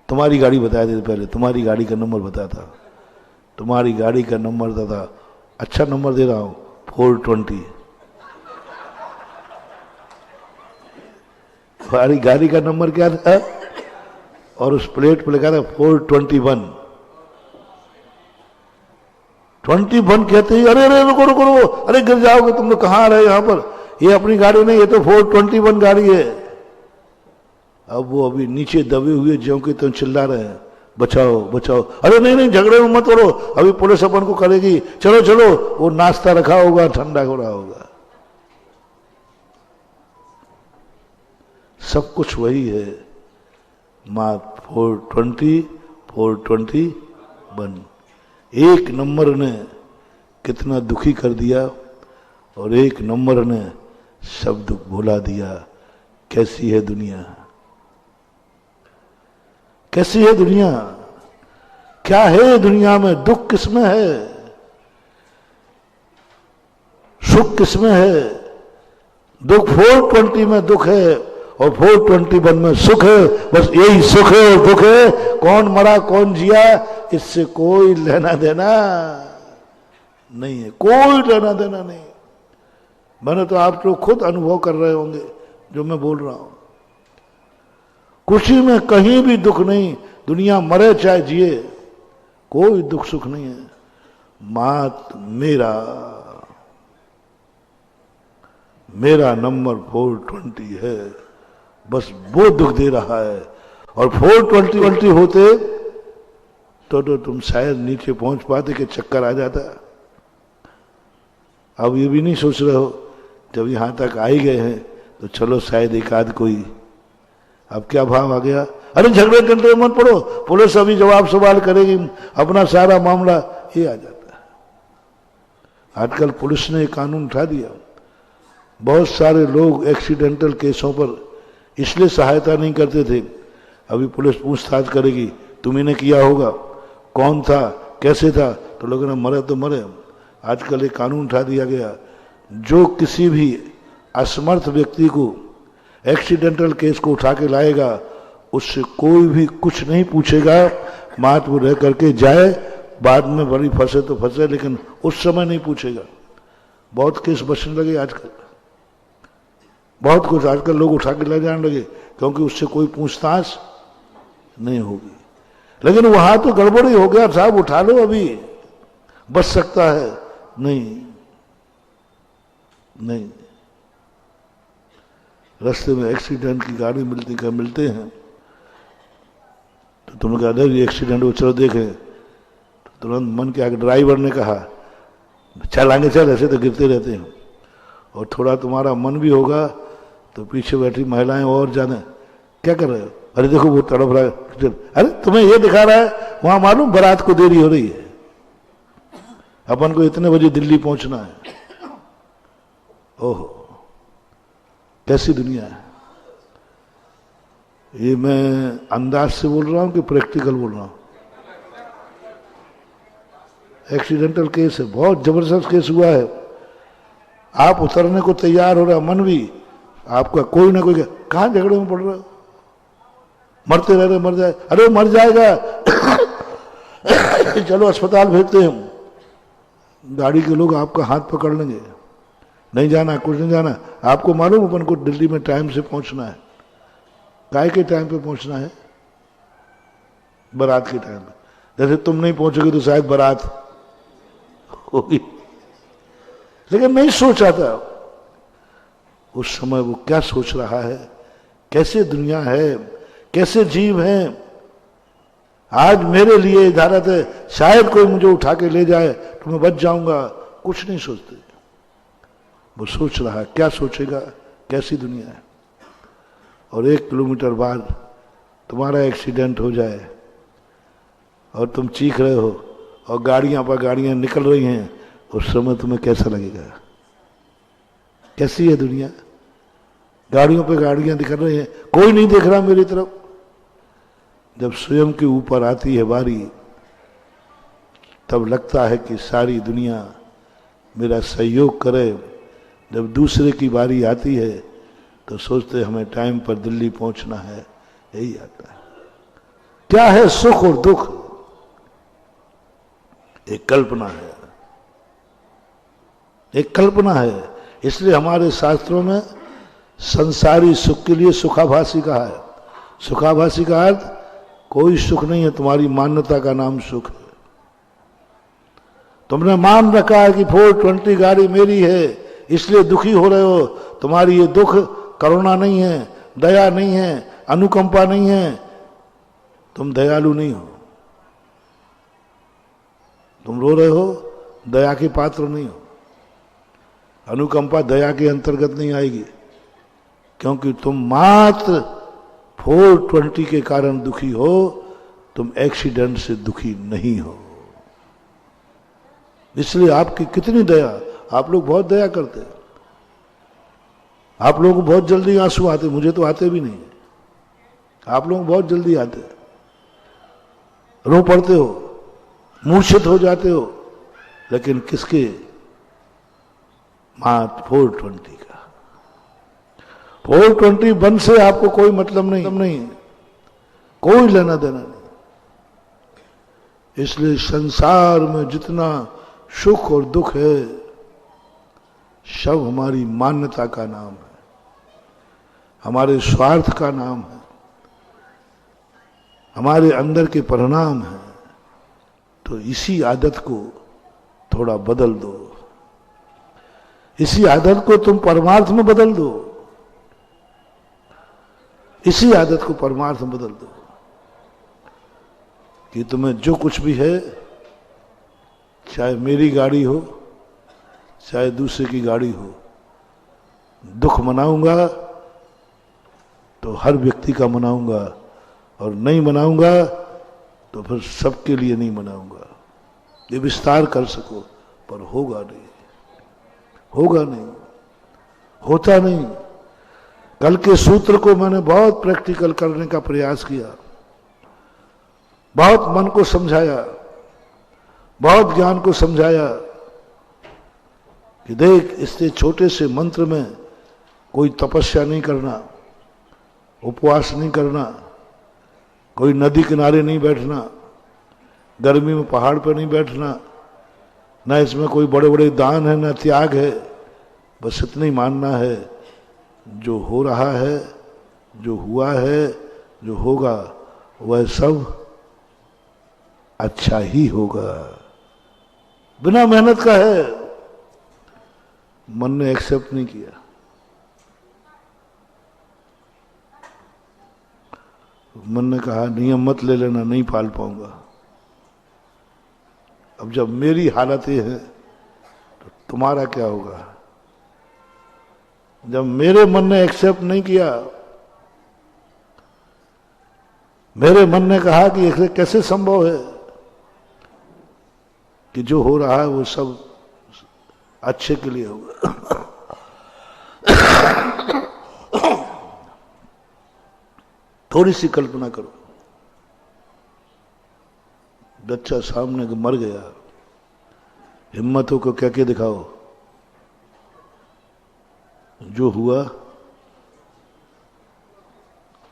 तुम्हारी गाड़ी बताया देते पहले, तुम्हारी गाड़ी का नंबर बताता, तुम्हारी गाड़ी का नंबर था, अच्छा नंबर दे रहा हूं, 420। तुम्हारी गाड़ी का नंबर क्या था? और उस प्लेट पर लिखा था 421। 21 कहते ही, अरे अरे रुको रुको रुको, अरे गिर जाओगे तुम लोग, कहाँ आ रहे यहाँ पर, ये अपनी गाड़ी नहीं, ये तो 421 गाड़ी है। अब वो अभी नीचे दबे हुए ज्यों के तुम चिल्ला रहे हैं, बचाओ बचाओ। अरे नहीं नहीं, झगड़े में मत करो, अभी पुलिस अपन को करेगी, चलो चलो। वो नाश्ता रखा होगा, ठंडा हो रहा होगा, सब कुछ वही है। माँ 421, एक नंबर ने कितना दुखी कर दिया, और एक नंबर ने सब दुख भुला दिया। कैसी है दुनिया, कैसी है दुनिया, क्या है दुनिया में, दुख किसमें है, सुख किसमें है? दुख 420 में दुख है, और 421 में सुख है। बस यही सुख है और दुख है, कौन मरा कौन जिया, इससे कोई लेना देना नहीं है, कोई लेना देना नहीं। मैंने तो आप लोग खुद अनुभव कर रहे होंगे जो मैं बोल रहा हूं। खुशी में कहीं भी दुख नहीं, दुनिया मरे चाहे जिए, कोई दुख सुख नहीं है। मात मेरा नंबर 420 है, बस वो दुख दे रहा है। और 420 होते तो तुम शायद नीचे पहुंच पाते कि चक्कर आ जाता। अब ये भी नहीं सोच रहे हो, जब यहां तक आ ही गए हैं तो चलो शायद एक आध कोई। अब क्या भाव आ गया, अरे झगड़े टंटे मत पड़ो, पुलिस अभी जवाब सवाल करेगी, अपना सारा मामला ये आ जाता है। आजकल पुलिस ने कानून उठा दिया, बहुत सारे लोग एक्सीडेंटल केसों पर इसलिए सहायता नहीं करते थे। अभी पुलिस पूछताछ करेगी, तुम्ही किया होगा, कौन था, कैसे था, तो लोगों ने मरे तो मरे। आजकल एक कानून उठा दिया गया, जो किसी भी असमर्थ व्यक्ति को एक्सीडेंटल केस को उठा के लाएगा, उससे कोई भी कुछ नहीं पूछेगा, मात वो रह करके जाए, बाद में बड़ी फंसे तो फंसे, लेकिन उस समय नहीं पूछेगा। बहुत केस बचने लगे आजकल, बहुत कुछ आजकल लोग उठा के ले जाने लगे, क्योंकि उससे कोई पूछताछ नहीं होगी। लेकिन वहां तो गड़बड़ी हो गया, साहब उठा लो, अभी बच सकता है, नहीं नहीं। रास्ते में एक्सीडेंट की गाड़ी मिलते हैं तो तुमने कहा ये एक्सीडेंट हो, चलो देखें। तो तुरंत मन के आगे ड्राइवर ने कहा चल आगे चल, ऐसे तो गिरते रहते हैं। और थोड़ा तुम्हारा मन भी होगा तो पीछे बैठी महिलाएं और जाने क्या कर रहे हो, अरे देखो वो तड़प रहा है, अरे तुम्हें ये दिखा रहा है, वहां मालूम बारात को देरी हो रही है, अपन को इतने बजे दिल्ली पहुंचना है। ओहो कैसी दुनिया है। ये मैं अंदाज से बोल रहा हूं कि प्रैक्टिकल बोल रहा हूं? एक्सीडेंटल केस है, बहुत जबरदस्त केस हुआ है। आप उतरने को तैयार हो रहा, मन भी आपका कोई ना कोई कहां झगड़े में पड़ रहा, मरते रह रहे, मर जाए, अरे मर जाएगा चलो अस्पताल भेजते हैं हम। गाड़ी के लोग आपका हाथ पकड़ लेंगे, नहीं जाना, कुछ नहीं जाना। आपको मालूम अपन को दिल्ली में टाइम से पहुंचना है। काय के टाइम पे पहुंचना है? बारात के टाइम पे। जैसे तुम नहीं पहुंचोगे तो शायद बारात होगी, लेकिन नहीं सोचा था उस समय वो क्या सोच रहा है, कैसे दुनिया है, कैसे जीव हैं। आज मेरे लिए इजाजत है, शायद कोई मुझे उठा के ले जाए तो मैं बच जाऊंगा, कुछ नहीं सोचते। वो सोच रहा है क्या सोचेगा, कैसी दुनिया है। और 1 किलोमीटर बाद तुम्हारा एक्सीडेंट हो जाए और तुम चीख रहे हो और गाड़ियां पर गाड़ियां निकल रही हैं, उस समय तुम्हें कैसा लगेगा? कैसी है दुनिया? गाड़ियों पे गाड़ियां निकल रही हैं, कोई नहीं देख रहा मेरी तरफ। जब स्वयं के ऊपर आती है बारी, तब लगता है कि सारी दुनिया मेरा सहयोग करे। जब दूसरे की बारी आती है तो सोचते हमें टाइम पर दिल्ली पहुंचना है, यही आता है। क्या है सुख और दुख? एक कल्पना है, एक कल्पना है। इसलिए हमारे शास्त्रों में संसारी सुख के लिए सुखाभासी कहा है। सुखाभासी का अर्थ कोई सुख नहीं है, तुम्हारी मान्यता का नाम सुख है। तुमने मान रखा है कि 420 गाड़ी मेरी है इसलिए दुखी हो रहे हो। तुम्हारी ये दुख करुणा नहीं है, दया नहीं है, अनुकंपा नहीं है, तुम दयालु नहीं हो। तुम रो रहे हो, दया के पात्र नहीं हो। अनुकंपा दया के अंतर्गत नहीं आएगी, क्योंकि तुम मात्र 420 के कारण दुखी हो, तुम एक्सीडेंट से दुखी नहीं हो। इसलिए आपकी कितनी दया, आप लोग बहुत दया करते हैं। आप लोगों को बहुत जल्दी आंसू आते, मुझे तो आते भी नहीं है। आप लोग बहुत जल्दी आते, रो पड़ते हो, मूर्छित हो जाते हो, लेकिन किसके? मात्र 420 का। 420 बन से आपको कोई मतलब नहीं, कोई लेना देना नहीं। इसलिए संसार में जितना सुख और दुख है, सब हमारी मान्यता का नाम है, हमारे स्वार्थ का नाम है, हमारे अंदर के परिणाम है। तो इसी आदत को थोड़ा बदल दो, इसी आदत को तुम परमार्थ में बदल दो, इसी आदत को परमार्थ में बदल दो कि तुम्हें जो कुछ भी है, चाहे मेरी गाड़ी हो चाहे दूसरे की गाड़ी हो, दुख मनाऊंगा तो हर व्यक्ति का मनाऊंगा, और नहीं मनाऊंगा तो फिर सबके लिए नहीं मनाऊंगा। ये विस्तार कर सको, पर होगा नहीं, होगा नहीं, होता नहीं। कल के सूत्र को मैंने बहुत प्रैक्टिकल करने का प्रयास किया, बहुत मन को समझाया, बहुत ज्ञान को समझाया कि देख, इससे छोटे से मंत्र में कोई तपस्या नहीं करना, उपवास नहीं करना, कोई नदी किनारे नहीं बैठना, गर्मी में पहाड़ पर नहीं बैठना, ना इसमें कोई बड़े बड़े दान है, ना त्याग है। बस इतना ही मानना है, जो हो रहा है, जो हुआ है, जो होगा, वह सब अच्छा ही होगा, बिना मेहनत का है। मन ने एक्सेप्ट नहीं किया, मन ने कहा नियम मत ले लेना, नहीं पाल पाऊंगा। अब जब मेरी हालत ये है तो तुम्हारा क्या होगा? जब मेरे मन ने एक्सेप्ट नहीं किया, मेरे मन ने कहा कि ऐसे कैसे संभव है कि जो हो रहा है वो सब अच्छे के लिए होगा। थोड़ी सी कल्पना करो, बच्चा सामने के मर गया, हिम्मत हो को क्या क्या दिखाओ, जो हुआ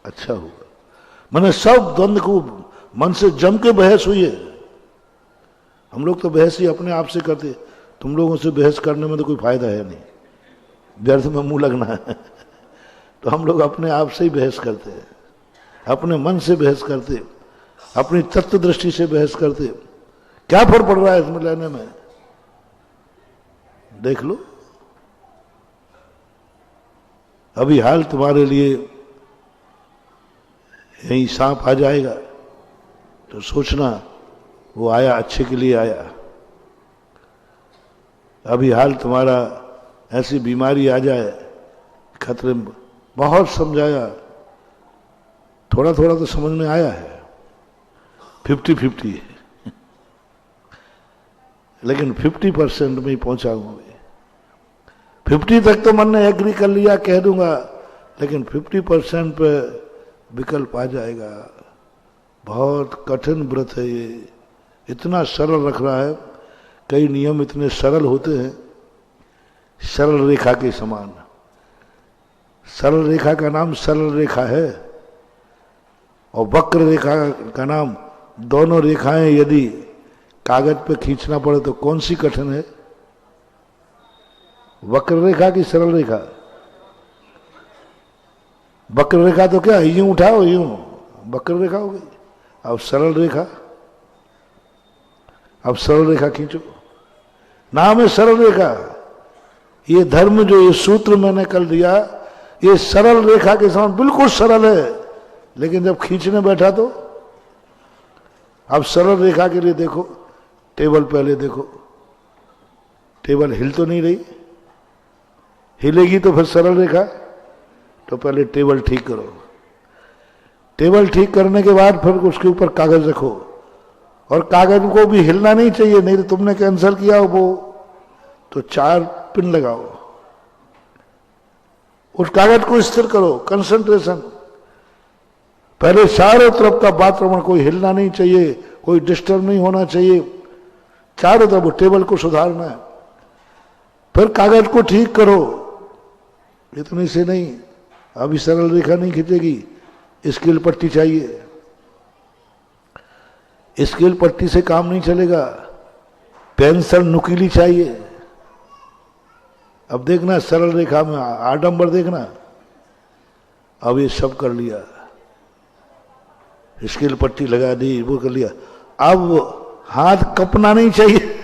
अच्छा हुआ। मैंने सब द्वंद्व को मन से जम के बहस हुई है। हम लोग तो बहस ही अपने आप से करते, तुम लोगों से बहस करने में तो कोई फायदा है नहीं, व्यर्थ में मुंह लगना है। तो हम लोग अपने आप से ही बहस करते हैं, अपने मन से बहस करते, अपनी तत्व दृष्टि से बहस करते। क्या फर्क पड़ रहा है इसमें लेने में? देख लो, अभी हाल तुम्हारे लिए यही सांप आ जाएगा तो सोचना वो आया अच्छे के लिए आया। अभी हाल तुम्हारा ऐसी बीमारी आ जाए खतरे में, बहुत समझाया, थोड़ा थोड़ा तो समझ में आया है, 50-50 लेकिन 50% में ही पहुंचा हूं। 50 तक तो मन ने एग्री कर लिया, कह दूंगा, लेकिन 50% पे विकल्प आ जाएगा। बहुत कठिन व्रत है ये, इतना सरल रख रहा है। कई नियम इतने सरल होते हैं, सरल रेखा के समान। सरल रेखा का नाम सरल रेखा है, और वक्र रेखा का नाम, दोनों रेखाएं यदि कागज पे खींचना पड़े तो कौन सी कठिन है? वक्र रेखा की सरल रेखा? वक्र रेखा तो क्या, यूं उठाओ यूं वक्र रेखा हो गई। अब सरल रेखा, अब सरल रेखा खींचो, नाम है सरल रेखा। ये धर्म जो ये सूत्र मैंने कल दिया, ये सरल रेखा के समान बिल्कुल सरल है, लेकिन जब खींचने बैठा तो अब सरल रेखा के लिए देखो, टेबल पहले देखो, टेबल हिल तो नहीं रही, हिलेगी तो फिर सरल रेखा। तो पहले टेबल ठीक करो, टेबल ठीक करने के बाद फिर उसके ऊपर कागज रखो, और कागज को भी हिलना नहीं चाहिए, नहीं तो तुमने कैंसिल किया वो, तो 4 पिन लगाओ, उस कागज को स्थिर करो, कंसंट्रेशन। पहले चारों तरफ का वातावरण, कोई हिलना नहीं चाहिए, कोई डिस्टर्ब नहीं होना चाहिए, चारों तरफ टेबल को सुधारना है। फिर कागज को ठीक करो, इतने से नहीं, अभी सरल रेखा नहीं खींचेगी, स्केल पट्टी चाहिए। स्केल पट्टी से काम नहीं चलेगा, पेंसिल नुकीली चाहिए। अब देखना सरल रेखा में आडंबर देखना। अब ये सब कर लिया, स्केल पट्टी लगा दी, वो कर लिया। अब हाथ कपना नहीं चाहिए।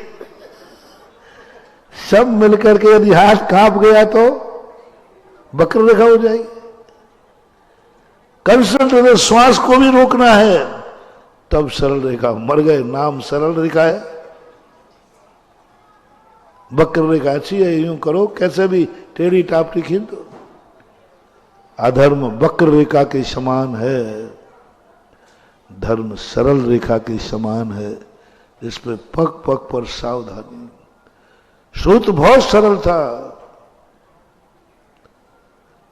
सब मिलकर के यदि हाथ कांप गया तो वक्र रेखा हो जाएगी। कंसंट्रेशन, श्वास को भी रोकना है, तब सरल रेखा। मर गए, नाम सरल रेखा है, वक्र रेखा अच्छी है, यूं करो, कैसे भी टेढ़ी टापटी खींच दो। अधर्म वक्र रेखा के समान है, धर्म सरल रेखा के समान है, इसमें पग पग पर सावधानी। श्रुत बहुत सरल था,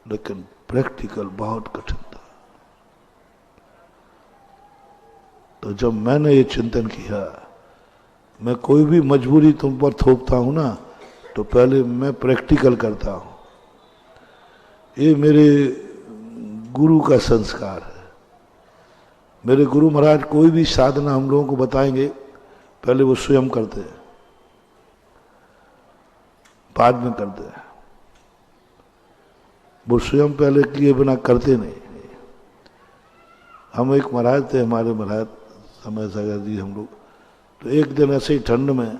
लेकिन प्रैक्टिकल बहुत कठिन था। तो जब मैंने ये चिंतन किया, मैं कोई भी मजबूरी तुम पर थोपता हूं ना, तो पहले मैं प्रैक्टिकल करता हूं। ये मेरे गुरु का संस्कार है। मेरे गुरु महाराज कोई भी साधना हम लोगों को बताएंगे, पहले वो स्वयं करते हैं, बाद में करते हैं। वो स्वयं पहले किए बिना करते नहीं। हम एक महाराज थे, हमारे महाराज समय सागर जी, हम लोग तो एक दिन ऐसे ही ठंड में,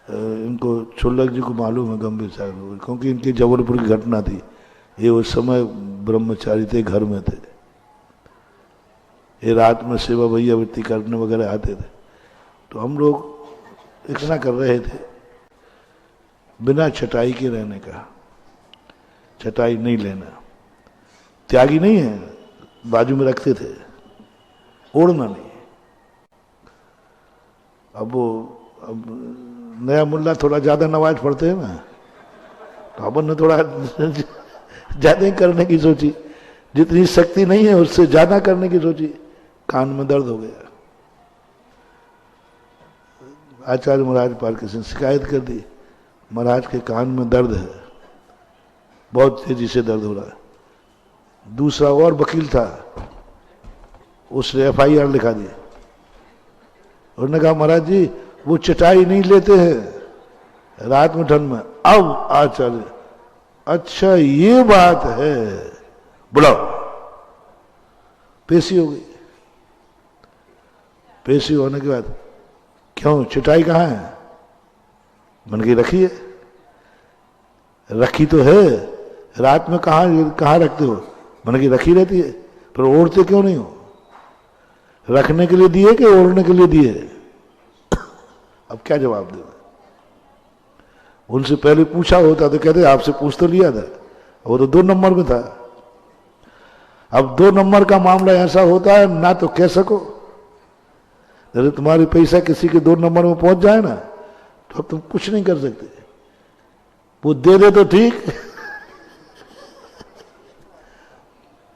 इनको छुल्लक जी को मालूम है गंभीर सागर, क्योंकि इनकी जबलपुर की घटना थी। ये उस समय ब्रह्मचारी थे, घर में थे। ये रात में सेवा भैया वृत्ति करने वगैरह आते थे। तो हम लोग इतना कर रहे थे बिना चटाई के रहने का, चटाई नहीं लेना। त्यागी नहीं है, बाजू में रखते थे, ओढ़ना नहीं। अब नया मुल्ला थोड़ा ज्यादा नमाज पढ़ते हैं ना, तो अपन ने थोड़ा ज्यादा ही करने की सोची, जितनी शक्ति नहीं है उससे ज्यादा करने की सोची, कान में दर्द हो गया। आचार्य महाराज पाल किसी ने शिकायत कर दी, महाराज के कान में दर्द है, बहुत तेजी से दर्द हो रहा है। दूसरा और वकील था, उसने FIR लिखा दी। उन्होंने कहा महाराज जी वो चटाई नहीं लेते हैं रात में ठंड में। अब आचार्य, अच्छा ये बात है, बुलाओ। पेशी हो गई। पेशी होने के बाद, क्यों चटाई कहाँ है? मन की रखी है। रखी तो है, रात में कहाँ रखते हो? मन की रखी रहती है, पर ओढ़ते क्यों नहीं हो? रखने के लिए दिए कि ओढ़ने के लिए दिए? अब क्या जवाब दे? उनसे पहले पूछा होता तो कहते आपसे पूछ तो लिया था, वो तो 2 नंबर में था। अब 2 नंबर का मामला ऐसा होता है ना तो कह सको। यदि तुम्हारी पैसा किसी के 2 नंबर में पहुंच जाए ना, तो अब तुम कुछ नहीं कर सकते। वो दे दे तो ठीक।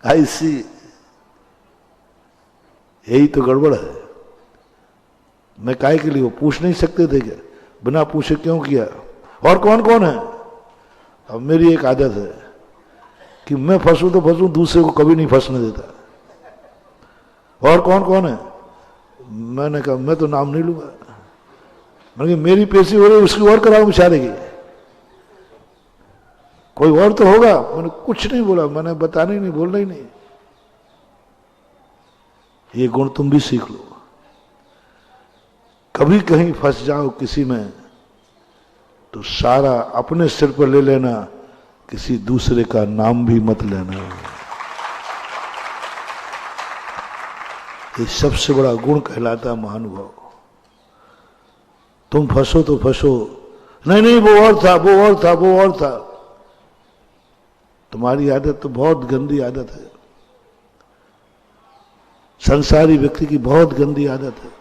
ऐसी यही तो गड़बड़ है। मैं काहे के लिए, वो पूछ नहीं सकते थे क्या? बिना पूछे क्यों किया? और कौन कौन है? अब मेरी एक आदत है कि मैं फंसूं तो फंसूं, दूसरे को कभी नहीं फंसने देता। और कौन कौन है? मैंने कहा मैं तो नाम नहीं लूंगा। मैंने कहा मेरी पेशी हो रही, उसकी और कराऊं बेचारे की, कोई और तो होगा। मैंने कुछ नहीं बोला, मैंने बताना ही नहीं, बोलना ही नहीं। ये गुण तुम भी सीख लो। कभी कहीं फंस जाओ किसी में तो सारा अपने सिर पर ले लेना, किसी दूसरे का नाम भी मत लेना। ये सबसे बड़ा गुण कहलाता महानुभाव। तुम फंसो तो फंसो, नहीं नहीं वो और था, वो और था, वो और था। तुम्हारी आदत तो बहुत गंदी आदत है, संसारी व्यक्ति की बहुत गंदी आदत है।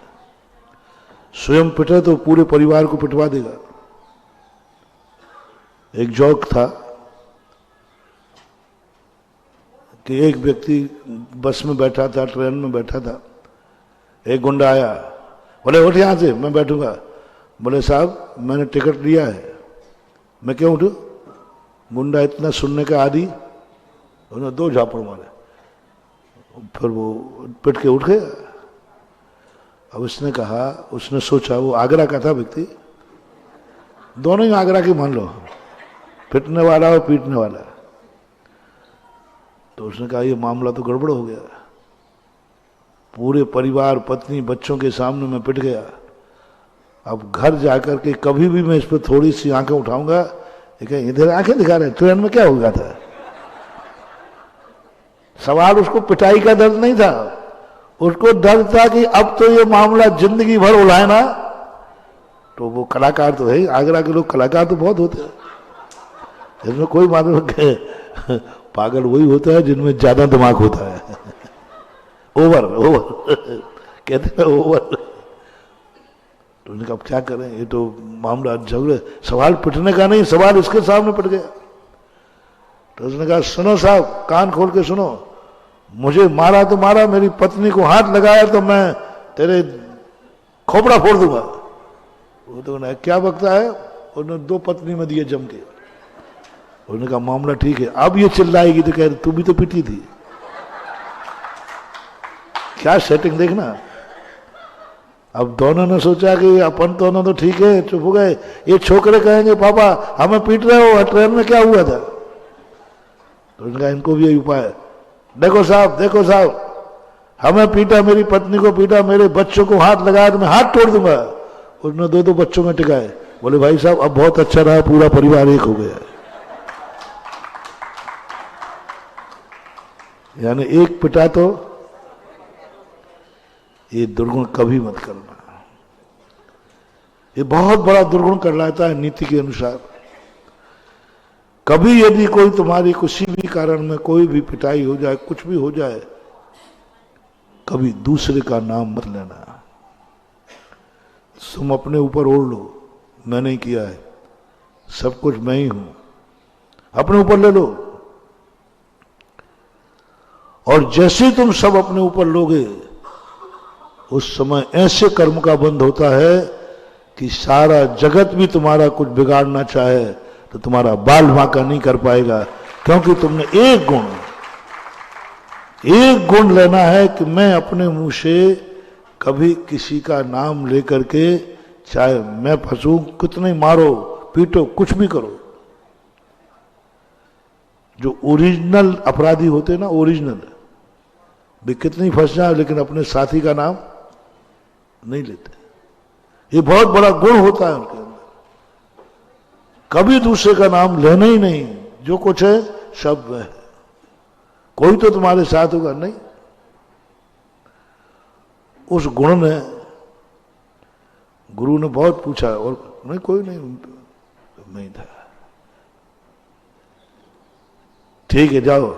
स्वयं पिटे तो पूरे परिवार को पिटवा देगा। एक जोक था कि एक व्यक्ति बस में बैठा था, ट्रेन में बैठा था, एक गुंडा आया, बोले उठ यहां से, मैं बैठूंगा। बोले साहब मैंने टिकट लिया है, मैं क्यों उठूं? गुंडा इतना सुनने का आदि, उन्होंने 2 झापड़ मारे, फिर वो पिट के उठ गया। अब उसने कहा, उसने सोचा, वो आगरा का था व्यक्ति, दोनों ही आगरा की मान लो, पिटने वाला और पीटने वाला। तो उसने कहा ये मामला तो गड़बड़ हो गया, पूरे परिवार, पत्नी, बच्चों के सामने मैं पिट गया। अब घर जाकर के कभी भी मैं इस पर थोड़ी सी आंखें उठाऊंगा, इधर आंखें दिखा रहे, ट्रेन में क्या हो गया था? सवाल उसको पिटाई का दर्द नहीं था, उसको डर था कि अब तो ये मामला जिंदगी भर उलाए ना। तो वो कलाकार तो है, आगरा के लोग कलाकार तो बहुत होते हैं, इसमें कोई मालूम है। पागल वही होता है जिनमें ज्यादा दिमाग होता है। ओवर कहते हैं ओवर। तो उन्होंने कहा क्या करें, ये तो मामला झगड़े, सवाल पिटने का नहीं, सवाल इसके सामने पिट गया। तो उसने कहा सुनो साहब, कान खोल के सुनो, मुझे मारा तो मारा, मेरी पत्नी को हाथ लगाया तो मैं तेरे खोपड़ा फोड़ दूंगा। वो तो क्या बकता है, उन्होंने 2 पत्नी में दिए जम के। उन्होंने कहा मामला ठीक है, अब ये चिल्लाएगी तो कह तू भी तो पिटी थी। क्या सेटिंग देखना। अब दोनों ने सोचा कि अपन दोनों तो ठीक है, चुप हो गए। ये छोकरे कहेंगे पापा हमें पीट रहे हो, ट्रेन में क्या हुआ था? तो उनका इनको भी यही उपाय है, देखो साहब हमें पीटा, मेरी पत्नी को पीटा, मेरे बच्चों को हाथ लगाया तो मैं हाथ तोड़ दूंगा। उन्होंने 2 बच्चों में टिकाए, बोले भाई साहब अब बहुत अच्छा रहा, पूरा परिवार एक हो गया। यानी एक पिटा तो ये दुर्गुण कभी मत करना। ये बहुत बड़ा दुर्गुण कर लाता है नीति के अनुसार। कभी यदि कोई तुम्हारी किसी भी कारण में कोई भी पिटाई हो जाए, कुछ भी हो जाए, कभी दूसरे का नाम मत लेना। तुम अपने ऊपर ओढ़ लो, मैं नहीं किया है, सब कुछ मैं ही हूं, अपने ऊपर ले लो। और जैसे तुम सब अपने ऊपर लोगे, उस समय ऐसे कर्म का बंध होता है कि सारा जगत भी तुम्हारा कुछ बिगाड़ना चाहे तो तुम्हारा बाल बांका नहीं कर पाएगा, क्योंकि तुमने एक गुण लेना है कि मैं अपने मुंह से कभी किसी का नाम लेकर के, चाहे मैं फंसू, कितने मारो पीटो कुछ भी करो। जो ओरिजिनल अपराधी होते ना, ओरिजिनल, वे कितनी फंस जाए लेकिन अपने साथी का नाम नहीं लेते। ये बहुत बड़ा गुण होता है उनके अंदर, कभी दूसरे का नाम लेना ही नहीं। जो कुछ है सब वह है, कोई तो तुम्हारे साथ होगा नहीं। उस गुण ने गुरु ने बहुत पूछा और नहीं, कोई नहीं था। ठीक है, जाओ,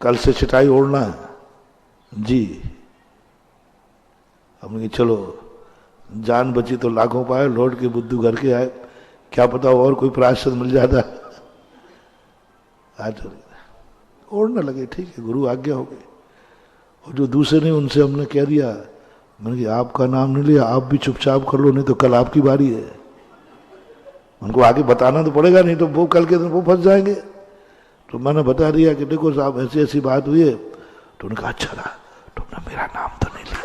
कल से चटाई ओढ़ना है जी। हमने कहा चलो, जान बची तो लाखों पाए, लौट के बुद्धू घर के आए, क्या पता और कोई प्रायश्चित मिल जाता। आज ओढ़ने लगे, ठीक है, गुरु आज्ञा हो गई। और जो दूसरे ने, उनसे हमने कह दिया, मैंने कहा आपका नाम नहीं लिया, आप भी चुपचाप कर लो, नहीं तो कल आपकी बारी है। उनको आगे बताना तो पड़ेगा, नहीं तो वो कल के दिन वो फंस जाएंगे। तो मैंने बता दिया कि देखो साहब, ऐसी ऐसी बात हुई है। तो उन्होंने कहा अच्छा रहा, तुमने मेरा नाम तो नहीं लिया,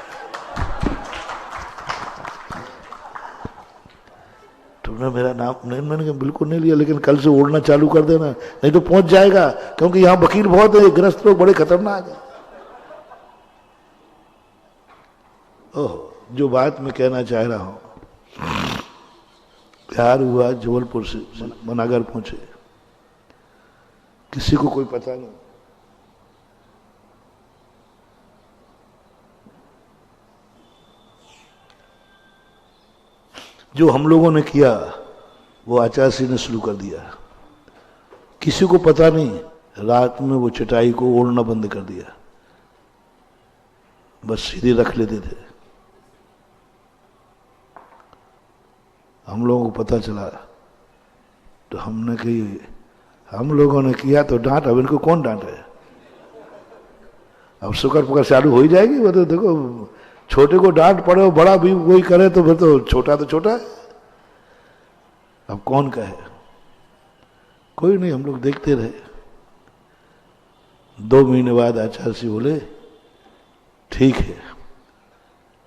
तुमने मेरा नाम नहीं। मैंने कहा बिल्कुल नहीं लिया, लेकिन कल से ओढ़ना चालू कर देना, नहीं तो पहुंच जाएगा, क्योंकि यहां वकील बहुत है, ग्रस्त लोग बड़े खतरनाक है। ओह, जो बात मैं कहना चाह रहा हूं, प्यार हुआ जबलपुर से मनागर पहुंचे, किसी को कोई पता नहीं। जो हम लोगों ने किया वो आचार्य सिंह ने शुरू कर दिया, किसी को पता नहीं। रात में वो चटाई को ओढ़ना बंद कर दिया, बस सीधे रख लेते थे। हम लोगों को पता चला तो हमने कही, हम लोगों ने किया तो डांट, अब इनको कौन डांटे। अब शुक्र पुकार चालू हो ही जाएगी। वो तो देखो, छोटे को डांट पड़े और बड़ा भी वही करे तो फिर तो छोटा है। अब कौन कहे, कोई नहीं, हम लोग देखते रहे। 2 महीने बाद आचार्य जी बोले ठीक है,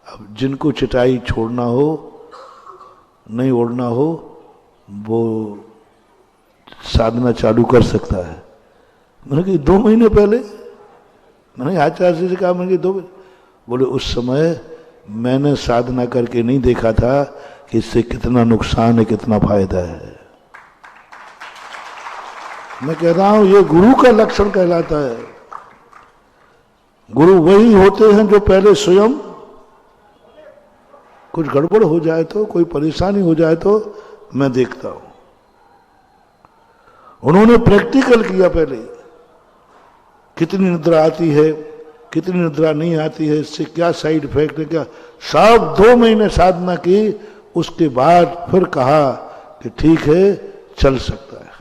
अब जिनको चटाई छोड़ना हो, नहीं ओढ़ना हो, वो साधना चालू कर सकता है। मैंने कहा 2 महीने पहले, मैंने आचार्य जी से कहा, मैंने 2 महीने। बोले उस समय मैंने साधना करके नहीं देखा था कि इससे कितना नुकसान है, कितना फायदा है। मैं कह रहा हूं ये गुरु का लक्षण कहलाता है। गुरु वही होते हैं जो पहले स्वयं कुछ गड़बड़ हो जाए तो, कोई परेशानी हो जाए तो मैं देखता हूं। उन्होंने प्रैक्टिकल किया पहले, कितनी निद्रा आती है, कितनी निद्रा नहीं आती है, इससे क्या साइड इफेक्ट है, क्या सब 2 महीने साधना की। उसके बाद फिर कहा कि ठीक है, चल सकता है।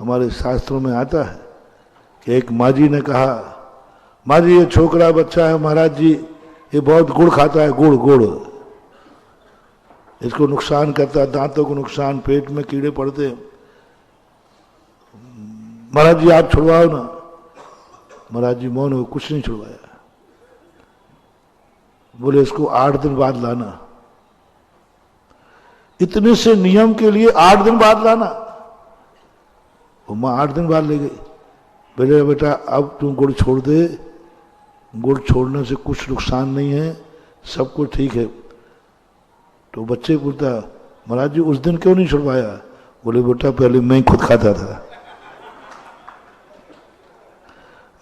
हमारे शास्त्रों में आता है कि एक माजी ने कहा, माजी ये छोकरा बच्चा है महाराज जी, ये बहुत गुड़ खाता है, गुड़ इसको नुकसान करता है, दांतों को नुकसान, पेट में कीड़े पड़ते हैं, महाराज जी आप छुड़वाओ ना। महाराज जी मौन हो, कुछ नहीं छुड़वाया। बोले इसको 8 दिन बाद लाना। इतने से नियम के लिए 8 दिन बाद लाना। वो मां 8 दिन बाद ले गई। बोले बेटा अब तुम गुड़ छोड़ दे, गुड़ छोड़ने से कुछ नुकसान नहीं है, सब कुछ ठीक है। तो बच्चे पूछता, महाराज जी उस दिन क्यों नहीं छुड़वाया। बोले बेटा पहले मैं खुद खाता था,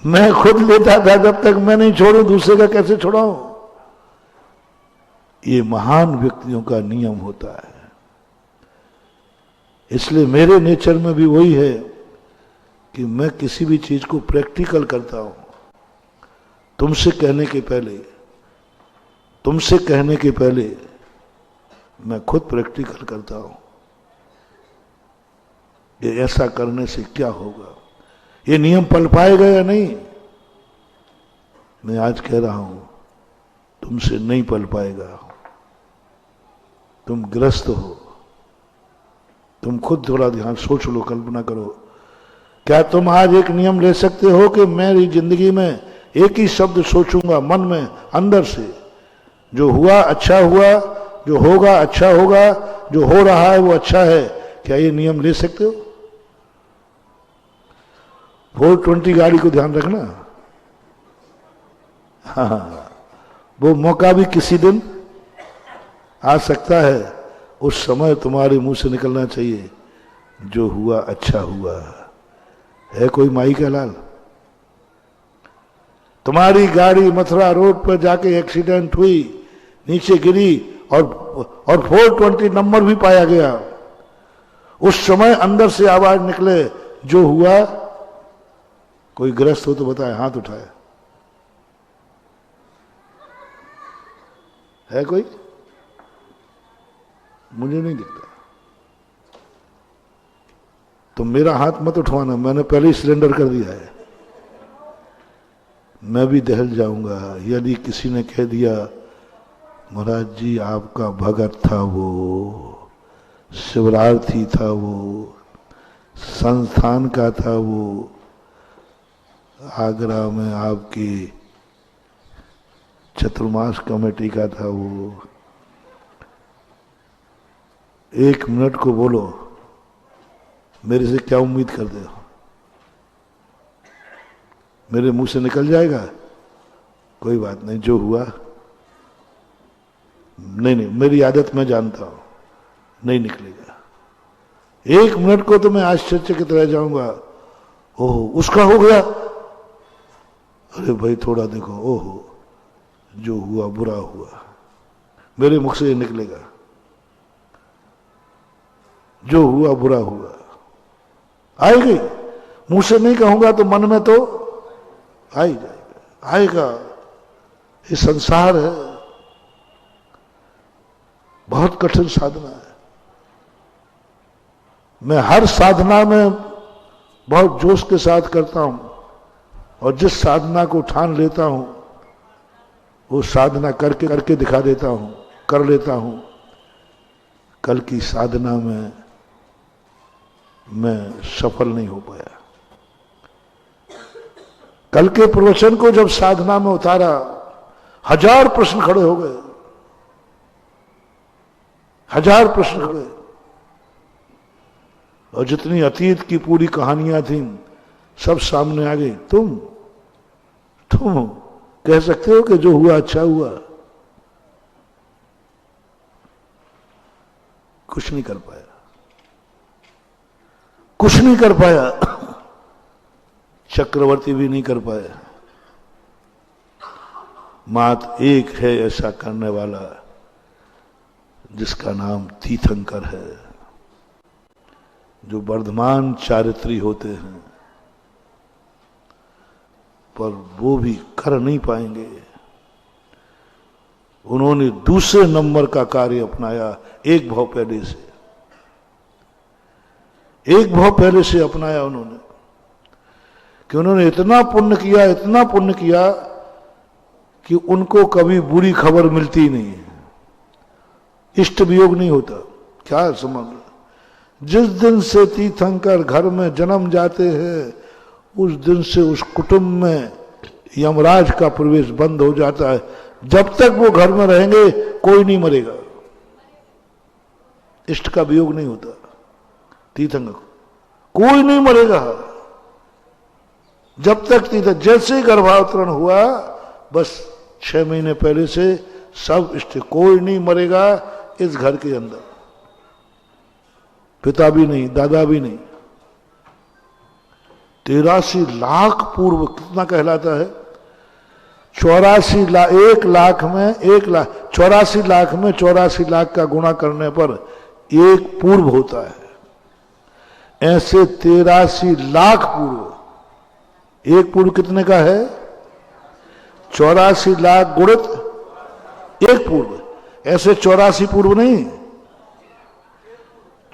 मैं खुद लेता था, जब तक मैं नहीं छोड़ूं दूसरे का कैसे छुड़ाऊं। ये महान व्यक्तियों का नियम होता है। इसलिए मेरे नेचर में भी वही है कि मैं किसी भी चीज को प्रैक्टिकल करता हूं। तुमसे कहने के पहले मैं खुद प्रैक्टिकल करता हूं। ये ऐसा करने से क्या होगा, ये नियम पल पाएगा या नहीं। मैं आज कह रहा हूं तुमसे नहीं पल पाएगा। तुम ग्रस्त हो, तुम खुद थोड़ा ध्यान सोच लो, कल्पना करो। क्या तुम आज एक नियम ले सकते हो कि मेरी जिंदगी में एक ही शब्द सोचूंगा मन में अंदर से, जो हुआ अच्छा हुआ, जो होगा अच्छा होगा, जो हो रहा है वो अच्छा है। क्या ये नियम ले सकते हो? 420 गाड़ी को ध्यान रखना। हाँ, वो मौका भी किसी दिन आ सकता है। उस समय तुम्हारे मुंह से निकलना चाहिए, जो हुआ अच्छा हुआ। है कोई माई का लाल? तुम्हारी गाड़ी मथुरा रोड पर जाके एक्सीडेंट हुई, नीचे गिरी और 420 नंबर भी पाया गया। उस समय अंदर से आवाज निकले, जो हुआ। कोई ग्रस्त हो तो बताए, हाथ उठाए। है कोई? मुझे नहीं दिखता। तो मेरा हाथ मत उठवाना, मैंने पहले ही सिलेंडर कर दिया है। मैं भी दहल जाऊंगा यदि किसी ने कह दिया, महाराज जी आपका भगत था, वो शिवरार्थी था, वो संस्थान का था, वो आगरा में आपकी चतुर्मास कमेटी का था, वो। एक मिनट को बोलो, मेरे से क्या उम्मीद करते हो? मेरे मुंह से निकल जाएगा? कोई बात नहीं, जो हुआ। नहीं, मेरी आदत मैं जानता हूं, नहीं निकलेगा। एक मिनट को तो मैं आश्चर्यचकित रह जाऊंगा। ओहो, उसका हो गया। अरे भाई थोड़ा देखो, ओहो, जो हुआ बुरा हुआ। मेरे मुख से ये निकलेगा, जो हुआ बुरा हुआ। आएगी, मुंह से नहीं कहूंगा तो मन में तो आ ही जाएगा, आएगा। ये संसार है, बहुत कठिन साधना है। मैं हर साधना में बहुत जोश के साथ करता हूं, और जिस साधना को ठान लेता हूं वो साधना करके दिखा देता हूं, कर लेता हूं। कल की साधना में मैं सफल नहीं हो पाया। कल के प्रवचन को जब साधना में उतारा, 1000 प्रश्न खड़े हो गए, 1000 प्रश्न खड़े। और जितनी अतीत की पूरी कहानियां थीं सब सामने आ गई। तुम कह सकते हो कि जो हुआ अच्छा हुआ? कुछ नहीं कर पाया, कुछ नहीं कर पाया। चक्रवर्ती भी नहीं कर पाया। मात्र एक है ऐसा करने वाला, जिसका नाम तीर्थंकर है, जो वर्धमान चारित्री होते हैं, पर वो भी कर नहीं पाएंगे। उन्होंने दूसरे नंबर का कार्य अपनाया, एक भाव पहले से अपनाया उन्होंने, कि उन्होंने इतना पुण्य किया, इतना पुण्य किया कि उनको कभी बुरी खबर मिलती नहीं, इष्ट वियोग नहीं होता। क्या समझ? जिस दिन से तीर्थंकर घर में जन्म जाते हैं, उस दिन से उस कुटुंब में यमराज का प्रवेश बंद हो जाता है। जब तक वो घर में रहेंगे कोई नहीं मरेगा, इष्ट का वियोग नहीं होता। तीर्थंकर कोई नहीं मरेगा जब तक तीर्थंकर, जैसे ही गर्भावतरण हुआ बस 6 महीने पहले से सब इष्ट, कोई नहीं मरेगा इस घर के अंदर, पिता भी नहीं, दादा भी नहीं। 83 लाख पूर्व कितना कहलाता है? 84 लाख, 1 लाख में 1 लाख, 84 लाख में 84 लाख का गुणा करने पर एक पूर्व होता है। ऐसे 83 लाख पूर्व, एक पूर्व कितने का है? 84 लाख गुणित एक पूर्व। ऐसे 84 पूर्व नहीं,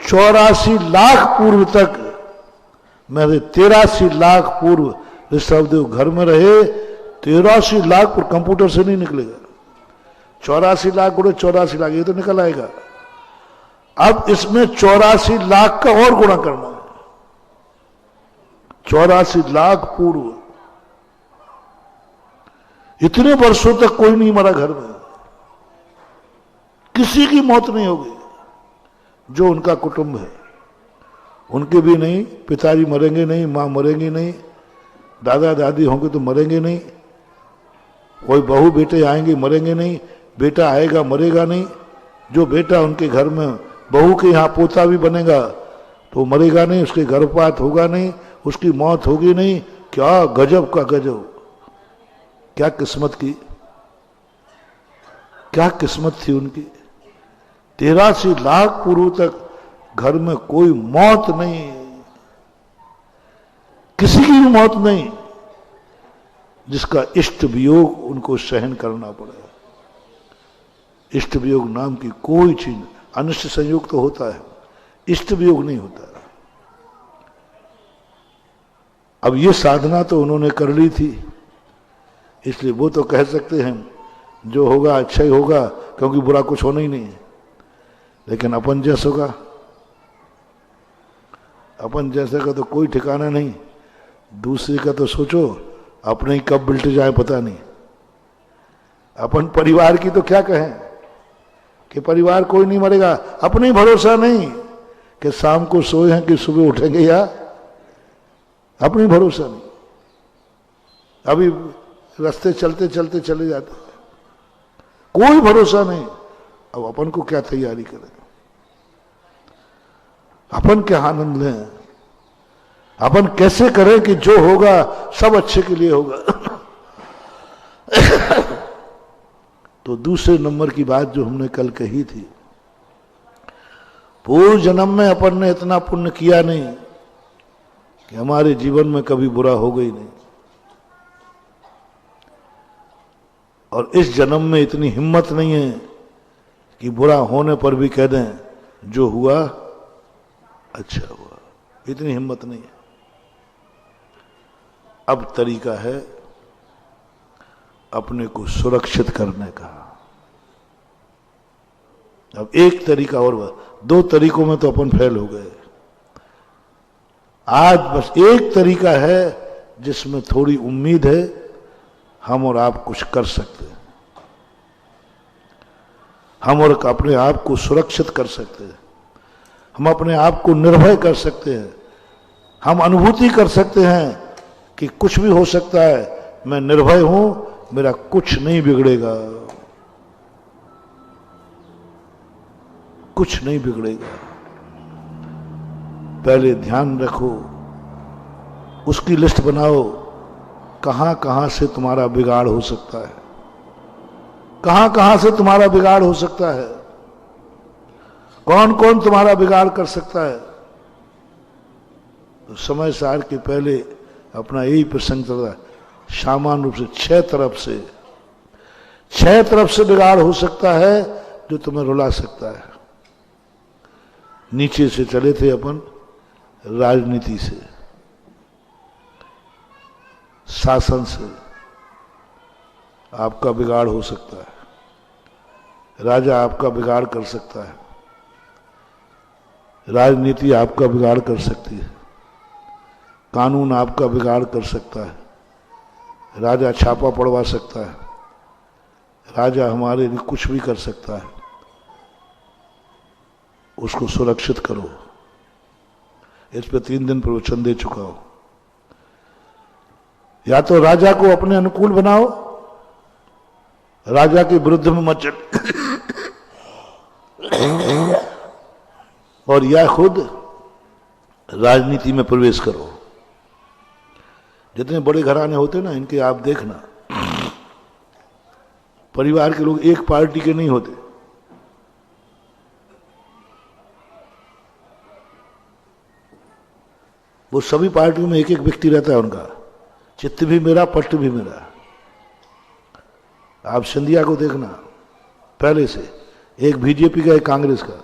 84 लाख पूर्व तक, मेरे 83 लाख पूर्व ऋषभदेव घर में रहे। 83 लाख पर कंप्यूटर से नहीं निकलेगा। 84 लाख गुणे 84 लाख, ये तो निकल आएगा। अब इसमें 84 लाख का और गुणा करना है। 84 लाख पूर्व, इतने वर्षों तक कोई नहीं मरा घर में, किसी की मौत नहीं होगी। जो उनका कुटुंब है उनके भी नहीं, पिताजी मरेंगे नहीं, मां मरेंगी नहीं, दादा दादी होंगे तो मरेंगे नहीं, कोई बहू बेटे आएंगे मरेंगे नहीं, बेटा आएगा मरेगा नहीं। जो बेटा उनके घर में बहू के यहाँ पोता भी बनेगा तो मरेगा नहीं, उसके गर्भपात होगा नहीं, उसकी मौत होगी नहीं। क्या गजब का गजब, क्या किस्मत की, क्या किस्मत थी उनकी। 83 लाख पूर्व तक घर में कोई मौत नहीं, किसी की भी मौत नहीं जिसका इष्ट वियोग उनको सहन करना पड़े। इष्ट वियोग नाम की कोई चीज, अनिष्ट संयोग तो होता है, इष्ट वियोग नहीं होता। अब ये साधना तो उन्होंने कर ली थी, इसलिए वो तो कह सकते हैं जो होगा अच्छा ही होगा, क्योंकि बुरा कुछ होना ही नहीं है। लेकिन अपन जैसों का, अपन जैसे का तो कोई ठिकाना नहीं। दूसरे का तो सोचो, अपने ही कब बिल्ट जाए पता नहीं। अपन परिवार की तो क्या कहें कि परिवार कोई नहीं मरेगा, अपने भरोसा नहीं कि शाम को सोए हैं कि सुबह उठेंगे, या अपने भरोसा नहीं। अभी रास्ते चलते चलते चले जाते, कोई भरोसा नहीं। अब अपन को क्या तैयारी करें, अपन क्या आनंद लें, अपन कैसे करें कि जो होगा सब अच्छे के लिए होगा। तो दूसरे नंबर की बात जो हमने कल कही थी, पूर्व जन्म में अपन ने इतना पुण्य किया नहीं कि हमारे जीवन में कभी बुरा हो गई नहीं, और इस जन्म में इतनी हिम्मत नहीं है कि बुरा होने पर भी कह दें जो हुआ अच्छा हुआ, इतनी हिम्मत नहीं है। अब तरीका है अपने को सुरक्षित करने का। अब एक तरीका और, 2 तरीकों में तो अपन फेल हो गए। आज बस एक तरीका है जिसमें थोड़ी उम्मीद है, हम और आप कुछ कर सकते हैं, हम और अपने आप को सुरक्षित कर सकते हैं, हम अपने आप को निर्भय कर सकते हैं, हम अनुभूति कर सकते हैं कि कुछ भी हो सकता है, मैं निर्भय हूं, मेरा कुछ नहीं बिगड़ेगा, कुछ नहीं बिगड़ेगा। पहले ध्यान रखो, उसकी लिस्ट बनाओ, कहां कहां से तुम्हारा बिगाड़ हो सकता है, कहां कहां से तुम्हारा बिगाड़ हो सकता है, कौन कौन तुम्हारा बिगाड़ कर सकता है। तो समय सार के पहले अपना यही प्रसंग चल रहा है, सामान्य रूप से 6 तरफ से बिगाड़ हो सकता है जो तुम्हें रुला सकता है। नीचे से चले थे अपन, राजनीति से, शासन से आपका बिगाड़ हो सकता है, राजा आपका बिगाड़ कर सकता है, राजनीति आपका बिगाड़ कर सकती है, कानून आपका बिगाड़ कर सकता है, राजा छापा पड़वा सकता है, राजा हमारे लिए कुछ भी कर सकता है। उसको सुरक्षित करो। इस पे 3 दिन प्रवचन दे चुका हो। या तो राजा को अपने अनुकूल बनाओ, राजा के विरुद्ध में मत चल, और या खुद राजनीति में प्रवेश करो। जितने बड़े घराने होते ना इनके, आप देखना परिवार के लोग एक पार्टी के नहीं होते। वो सभी पार्टियों में एक एक व्यक्ति रहता है उनका, चित्त भी मेरा पट्ट भी मेरा। आप सिंधिया को देखना पहले से, एक बीजेपी का एक कांग्रेस का।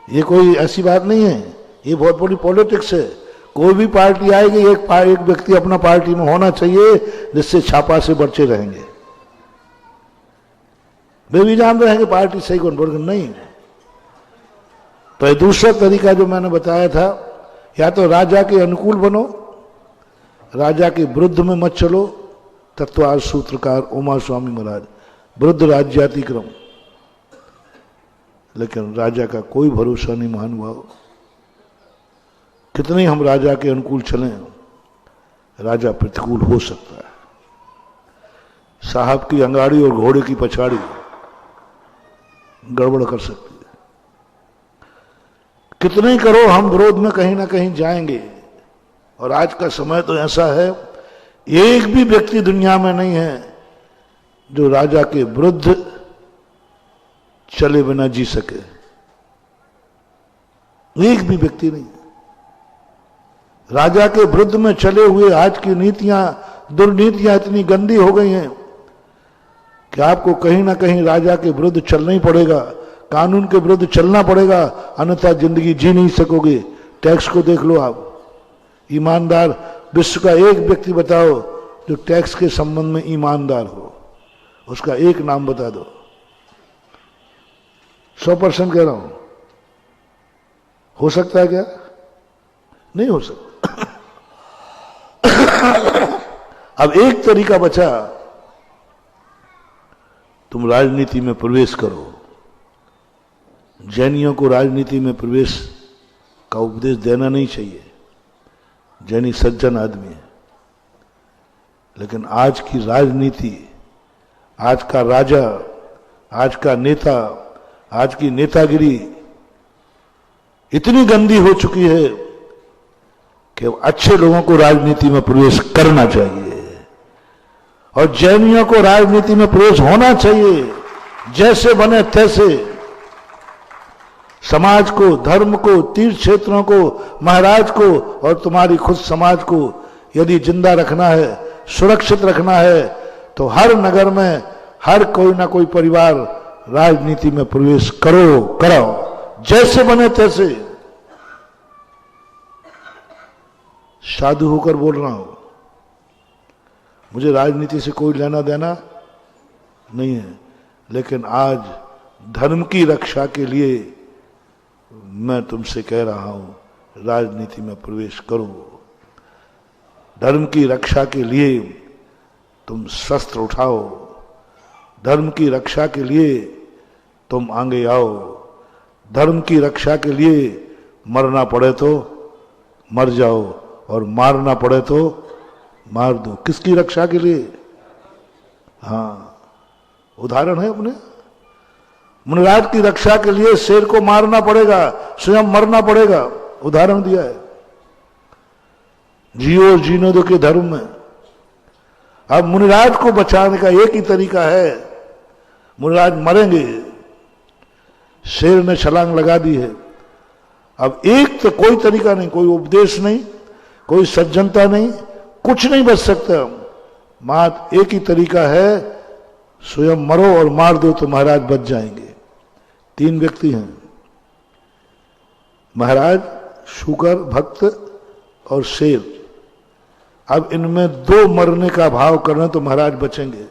ये कोई ऐसी बात नहीं है, ये बहुत बड़ी पॉलिटिक्स है। कोई भी पार्टी आएगी, एक व्यक्ति अपना पार्टी में होना चाहिए जिससे छापा से बचे रहेंगे। वे भी जान रहेंगे पार्टी सही कौन बोल नहीं। तो ये दूसरा तरीका जो मैंने बताया था, या तो राजा के अनुकूल बनो, राजा के विरुद्ध में मत चलो। तत्वार सूत्रकार उमा स्वामी महाराज, वृद्ध राज्यातिक्रम। लेकिन राजा का कोई भरोसा नहीं महानुभाव। कितने हम राजा के अनुकूल चलें, राजा प्रतिकूल हो सकता है। साहब की अंगाड़ी और घोड़े की पछाड़ी गड़बड़ कर सकती है। कितने ही करो, हम विरोध में कहीं ना कहीं जाएंगे। और आज का समय तो ऐसा है, एक भी व्यक्ति दुनिया में नहीं है जो राजा के विरुद्ध चले बिना जी सके। एक भी व्यक्ति नहीं। राजा के विरुद्ध में चले हुए आज की नीतियां, दुर्नीतियां इतनी गंदी हो गई हैं कि आपको कहीं ना कहीं राजा के विरुद्ध चलना ही पड़ेगा, कानून के विरुद्ध चलना पड़ेगा, अन्यथा जिंदगी जी नहीं सकोगे। टैक्स को देख लो आप, ईमानदार विश्व का एक व्यक्ति बताओ जो टैक्स के संबंध में ईमानदार हो, उसका एक नाम बता दो। 100% कह रहा हूं। हो सकता है क्या? नहीं हो सकता। अब एक तरीका बचा, तुम राजनीति में प्रवेश करो। जैनियों को राजनीति में प्रवेश का उपदेश देना नहीं चाहिए। जैनी सज्जन आदमी है, लेकिन आज की राजनीति, आज का राजा, आज का नेता, आज की नेतागिरी इतनी गंदी हो चुकी है कि अच्छे लोगों को राजनीति में प्रवेश करना चाहिए और जैनियों को राजनीति में प्रवेश होना चाहिए। जैसे बने तैसे समाज को, धर्म को, तीर्थ क्षेत्रों को, महाराज को और तुम्हारी खुद समाज को यदि जिंदा रखना है, सुरक्षित रखना है, तो हर नगर में हर कोई ना कोई परिवार राजनीति में प्रवेश करो, कराओ, जैसे बने तैसे। साधु होकर बोल रहा हूं, मुझे राजनीति से कोई लेना देना नहीं है, लेकिन आज धर्म की रक्षा के लिए मैं तुमसे कह रहा हूं, राजनीति में प्रवेश करो। धर्म की रक्षा के लिए तुम शस्त्र उठाओ, धर्म की रक्षा के लिए तुम आगे आओ, धर्म की रक्षा के लिए मरना पड़े तो मर जाओ और मारना पड़े तो मार दो। किसकी रक्षा के लिए? हाँ, उदाहरण है अपने मुनिराज की रक्षा के लिए शेर को मारना पड़ेगा, स्वयं मरना पड़ेगा। उदाहरण दिया है जियो जीने दो के धर्म में। अब मुनिराज को बचाने का एक ही तरीका है, मुनिराज मरेंगे, शेर ने छलांग लगा दी है। अब एक तो कोई तरीका नहीं, कोई उपदेश नहीं, कोई सज्जनता नहीं, कुछ नहीं बच सकता। मात्र एक ही तरीका है, स्वयं मरो और मार दो तो महाराज बच जाएंगे। 3 व्यक्ति हैं, महाराज, शुकर भक्त और शेर। अब इनमें 2 मरने का भाव करें तो महाराज बचेंगे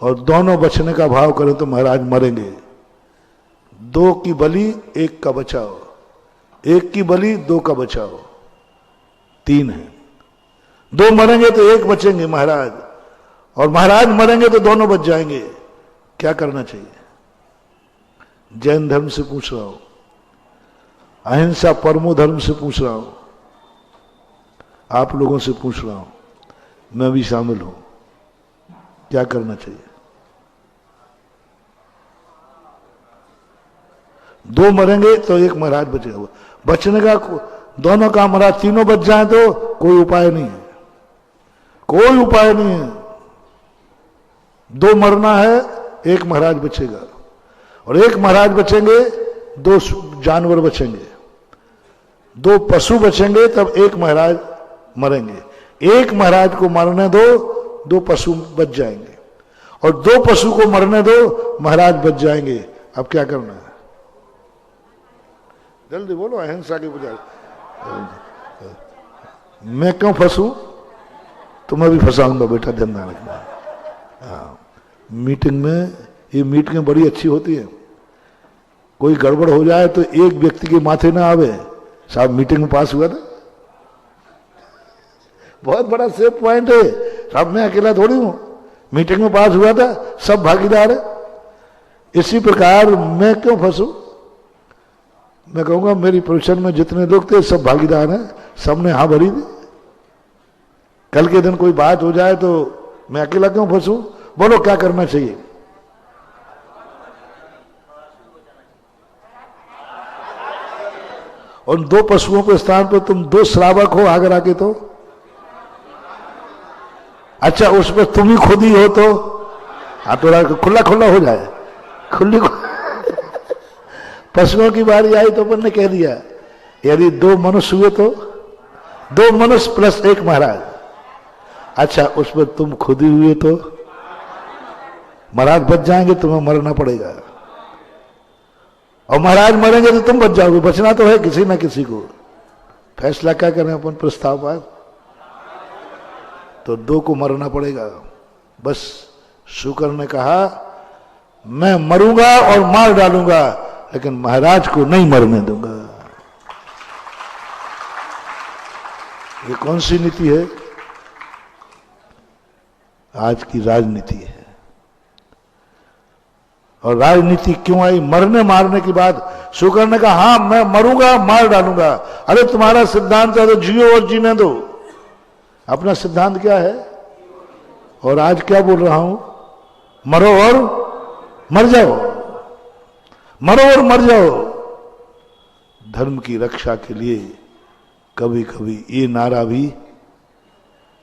और दोनों बचने का भाव करें तो महाराज मरेंगे। 2 की बलि 1 का बचाओ, 1 की बलि 2 का बचाओ, 3 है। 2 मरेंगे तो 1 बचेंगे महाराज, और महाराज मरेंगे तो दोनों बच जाएंगे। क्या करना चाहिए? जैन धर्म से पूछ रहा हूं, अहिंसा परमो धर्म से पूछ रहा हूं, आप लोगों से पूछ रहा हूं, मैं भी शामिल हूं। क्या करना चाहिए? 2 मरेंगे तो 1 महाराज बचेगा। बचने का दोनों का महाराज तीनों बच जाए तो कोई उपाय नहीं है, कोई उपाय नहीं है। दो मरना है, एक महाराज बचेगा, और एक महाराज बचेंगे, दो जानवर बचेंगे, दो पशु बचेंगे, तब एक महाराज मरेंगे। एक महाराज को मरने दो, दो पशु बच जाएंगे, और दो पशु को मरने दो, महाराज बच जाएंगे। अब क्या करना है? जल्दी बोलो, अहिंसा की पुजारी। मैं क्यों फंसू? तुम्हें भी फंसाऊंगा बेटा, ध्यान रखना। हाँ, मीटिंग में, ये मीटिंग बड़ी अच्छी होती है। कोई गड़बड़ हो जाए तो एक व्यक्ति के माथे ना आवे, साहब मीटिंग में पास हुआ था, बहुत बड़ा सेफ पॉइंट है साहब, मैं अकेला थोड़ी हूं, मीटिंग में पास हुआ था, सब भागीदार है। इसी प्रकार मैं क्यों फंसू? मैं कहूंगा मेरी प्रोफेशन में जितने लोग थे सब भागीदार हैं, सबने हाँ भरी थी। कल के दिन कोई बात हो जाए तो मैं अकेला क्यों फंसू? बोलो क्या करना चाहिए? और दो पशुओं के स्थान पर तुम दो श्रावक हो आगर आके तो, अच्छा उसमें तुम ही खुद ही हो तो, हाँ थोड़ा खुला खुला हो जाए, खुली पशुओं की बारी आई तो अपन ने कह दिया यदि दो मनुष्य हुए तो, दो मनुष्य प्लस एक महाराज, अच्छा उसमें तुम खुद ही हुए तो महाराज बच जाएंगे, तुम्हें मरना पड़ेगा, और महाराज मरेंगे तो तुम बच जाओगे। बचना तो है किसी ना किसी को, फैसला क्या करें अपन प्रस्ताव पर, तो दो को मरना पड़ेगा। बस शुक्र ने कहा मैं मरूंगा और मार डालूंगा, लेकिन महाराज को नहीं मरने दूंगा। ये कौन सी नीति है? आज की राजनीति है। और राजनीति क्यों आई? मरने मारने की बात। शुक्र ने कहा हाँ मैं मरूंगा मार डालूंगा। अरे तुम्हारा सिद्धांत है तो जियो और जीने दो। अपना सिद्धांत क्या है? और आज क्या बोल रहा हूं? मरो और मर जाओ, मरो और मर जाओ। धर्म की रक्षा के लिए कभी कभी ये नारा भी,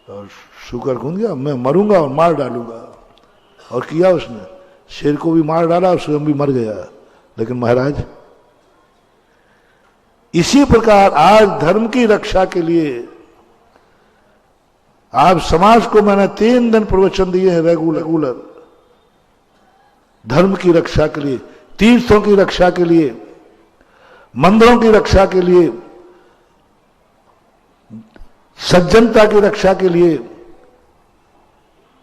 और शुक्र कौन गया, मैं मरूंगा और मार डालूंगा, और किया उसने, शेर को भी मार डाला और स्वयं भी मर गया। लेकिन महाराज इसी प्रकार आज धर्म की रक्षा के लिए आज समाज को मैंने 3 दिन प्रवचन दिए हैं रेगुलर, धर्म की रक्षा के लिए, तीर्थों की रक्षा के लिए, मंदिरों की रक्षा के लिए, सज्जनता की रक्षा के लिए।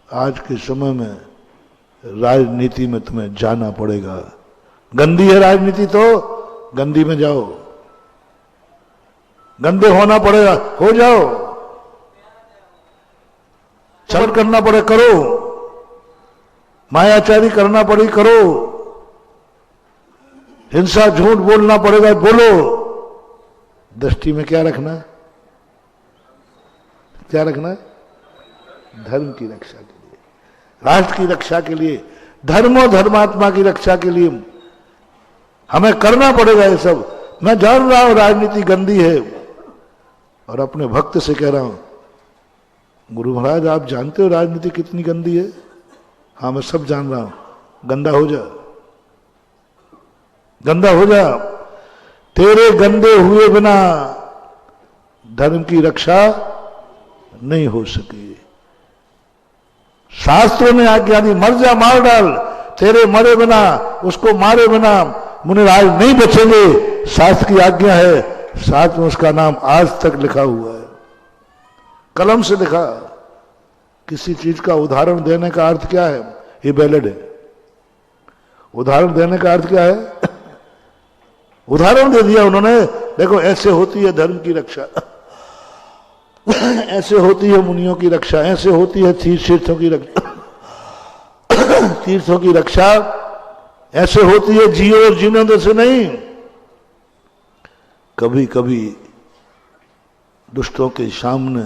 आज के समय में राजनीति में तुम्हें जाना पड़ेगा। गंदी है राजनीति तो गंदी में जाओ, गंदे होना पड़ेगा हो जाओ, चल करना पड़े करो, मायाचारी करना पड़े करो, हिंसा झूठ बोलना पड़ेगा बोलो। दृष्टि में क्या रखना? क्या रखना? धर्म की रक्षा के लिए, राष्ट्र की रक्षा के लिए, धर्म और धर्मात्मा की रक्षा के लिए हमें करना पड़ेगा ये सब। मैं जान रहा हूं राजनीति गंदी है, और अपने भक्त से कह रहा हूं गुरु महाराज आप जानते हो राजनीति कितनी गंदी है? हाँ मैं सब जान रहा हूं। गंदा हो जा, गंदा हो जा। तेरे गंदे हुए बिना धर्म की रक्षा नहीं हो सके। शास्त्रों ने आज्ञा दी मर जा मार डाल, तेरे मरे बिना, उसको मारे बिना मुनिराज नहीं बचेंगे। शास्त्र की आज्ञा है, साथ में उसका नाम आज तक लिखा हुआ है, कलम से लिखा। किसी चीज का उदाहरण देने का अर्थ क्या है? ये वैलिड है। उदाहरण देने का अर्थ क्या है? उदाहरण दे दिया उन्होंने, देखो ऐसे होती है धर्म की रक्षा, ऐसे होती है मुनियों की रक्षा, ऐसे होती है तीर्थों की रक्षा, तीर्थों की रक्षा ऐसे होती है जियो और जीने दो से नहीं। कभी कभी दुष्टों के सामने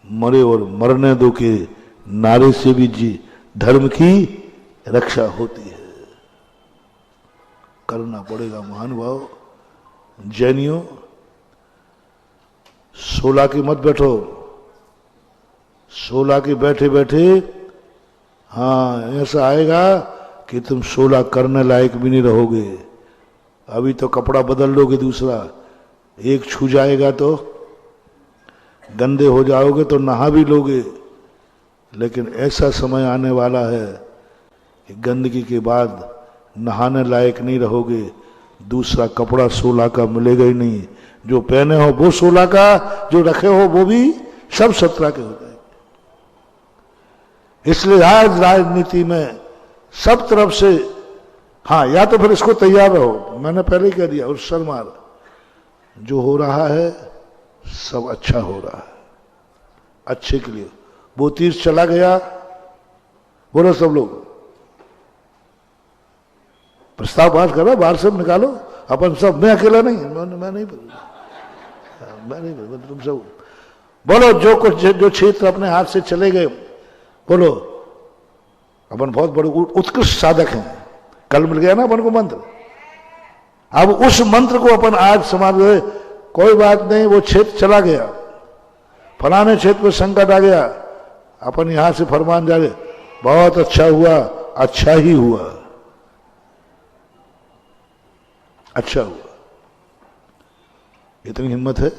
मरे और मरने दो के नारे से भी जी धर्म की रक्षा होती है। करना पड़ेगा महानुभाव। जैनियों सोला की मत बैठो, सोला के बैठे बैठे हाँ ऐसा आएगा कि तुम सोला करने लायक भी नहीं रहोगे। अभी तो कपड़ा बदल लोगे दूसरा, एक छू जाएगा तो गंदे हो जाओगे तो नहा भी लोगे, लेकिन ऐसा समय आने वाला है कि गंदगी के बाद नहाने लायक नहीं रहोगे, दूसरा कपड़ा सोला का मिलेगा ही नहीं। जो पहने हो वो सोला का, जो रखे हो वो भी सब 17 के हो जाएंगे। इसलिए आज राजनीति में सब तरफ से हाँ, या तो फिर इसको तैयार रहो, मैंने पहले ही कह दिया, और सर मार, जो हो रहा है सब अच्छा हो रहा है, अच्छे के लिए। वो तीर चला गया, बोलो सब लोग, प्रस्ताव पास करो, बाहर सब निकालो, अपन सब, मैं अकेला नहीं, मैं नहीं बोल, तुम सब बोलो, जो कुछ जो क्षेत्र अपने हाथ से चले गए, बोलो। अपन बहुत बड़े उत्कृष्ट साधक हैं, कल मिल गया ना अपन को मंत्र। अब उस मंत्र को अपन आज समाज में, कोई बात नहीं, वो क्षेत्र चला गया, फलाने क्षेत्र में संकट आ गया, अपन यहां से फरमान जारी, बहुत अच्छा हुआ, अच्छा ही हुआ, अच्छा हुआ। इतनी हिम्मत है।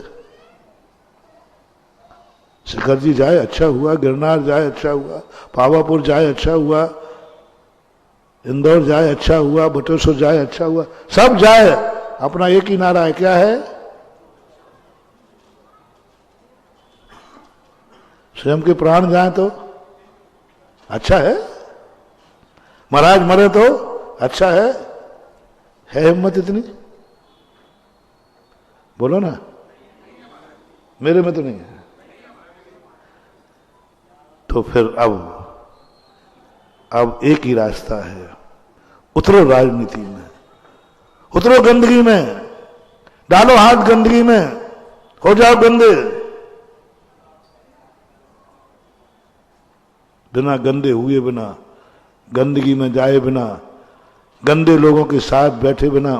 शिखर जी जाए अच्छा हुआ, गिरनार जाए अच्छा हुआ, पावापुर जाए अच्छा हुआ, इंदौर जाए अच्छा हुआ, बटेश्वर जाए अच्छा हुआ, सब जाए, अपना एक ही नारा है, क्या है? स्वयं के प्राण जाए तो अच्छा है, महाराज मरे तो अच्छा है हिम्मत इतनी? बोलो ना, मेरे में तो नहीं है। तो फिर अब एक ही रास्ता है, उतरो राजनीति में, उतरो गंदगी में, डालो हाथ गंदगी में, हो जाओ गंदे। बिना गंदे हुए बिना, गंदगी में जाए बिना, गंदे लोगों के साथ बैठे बिना,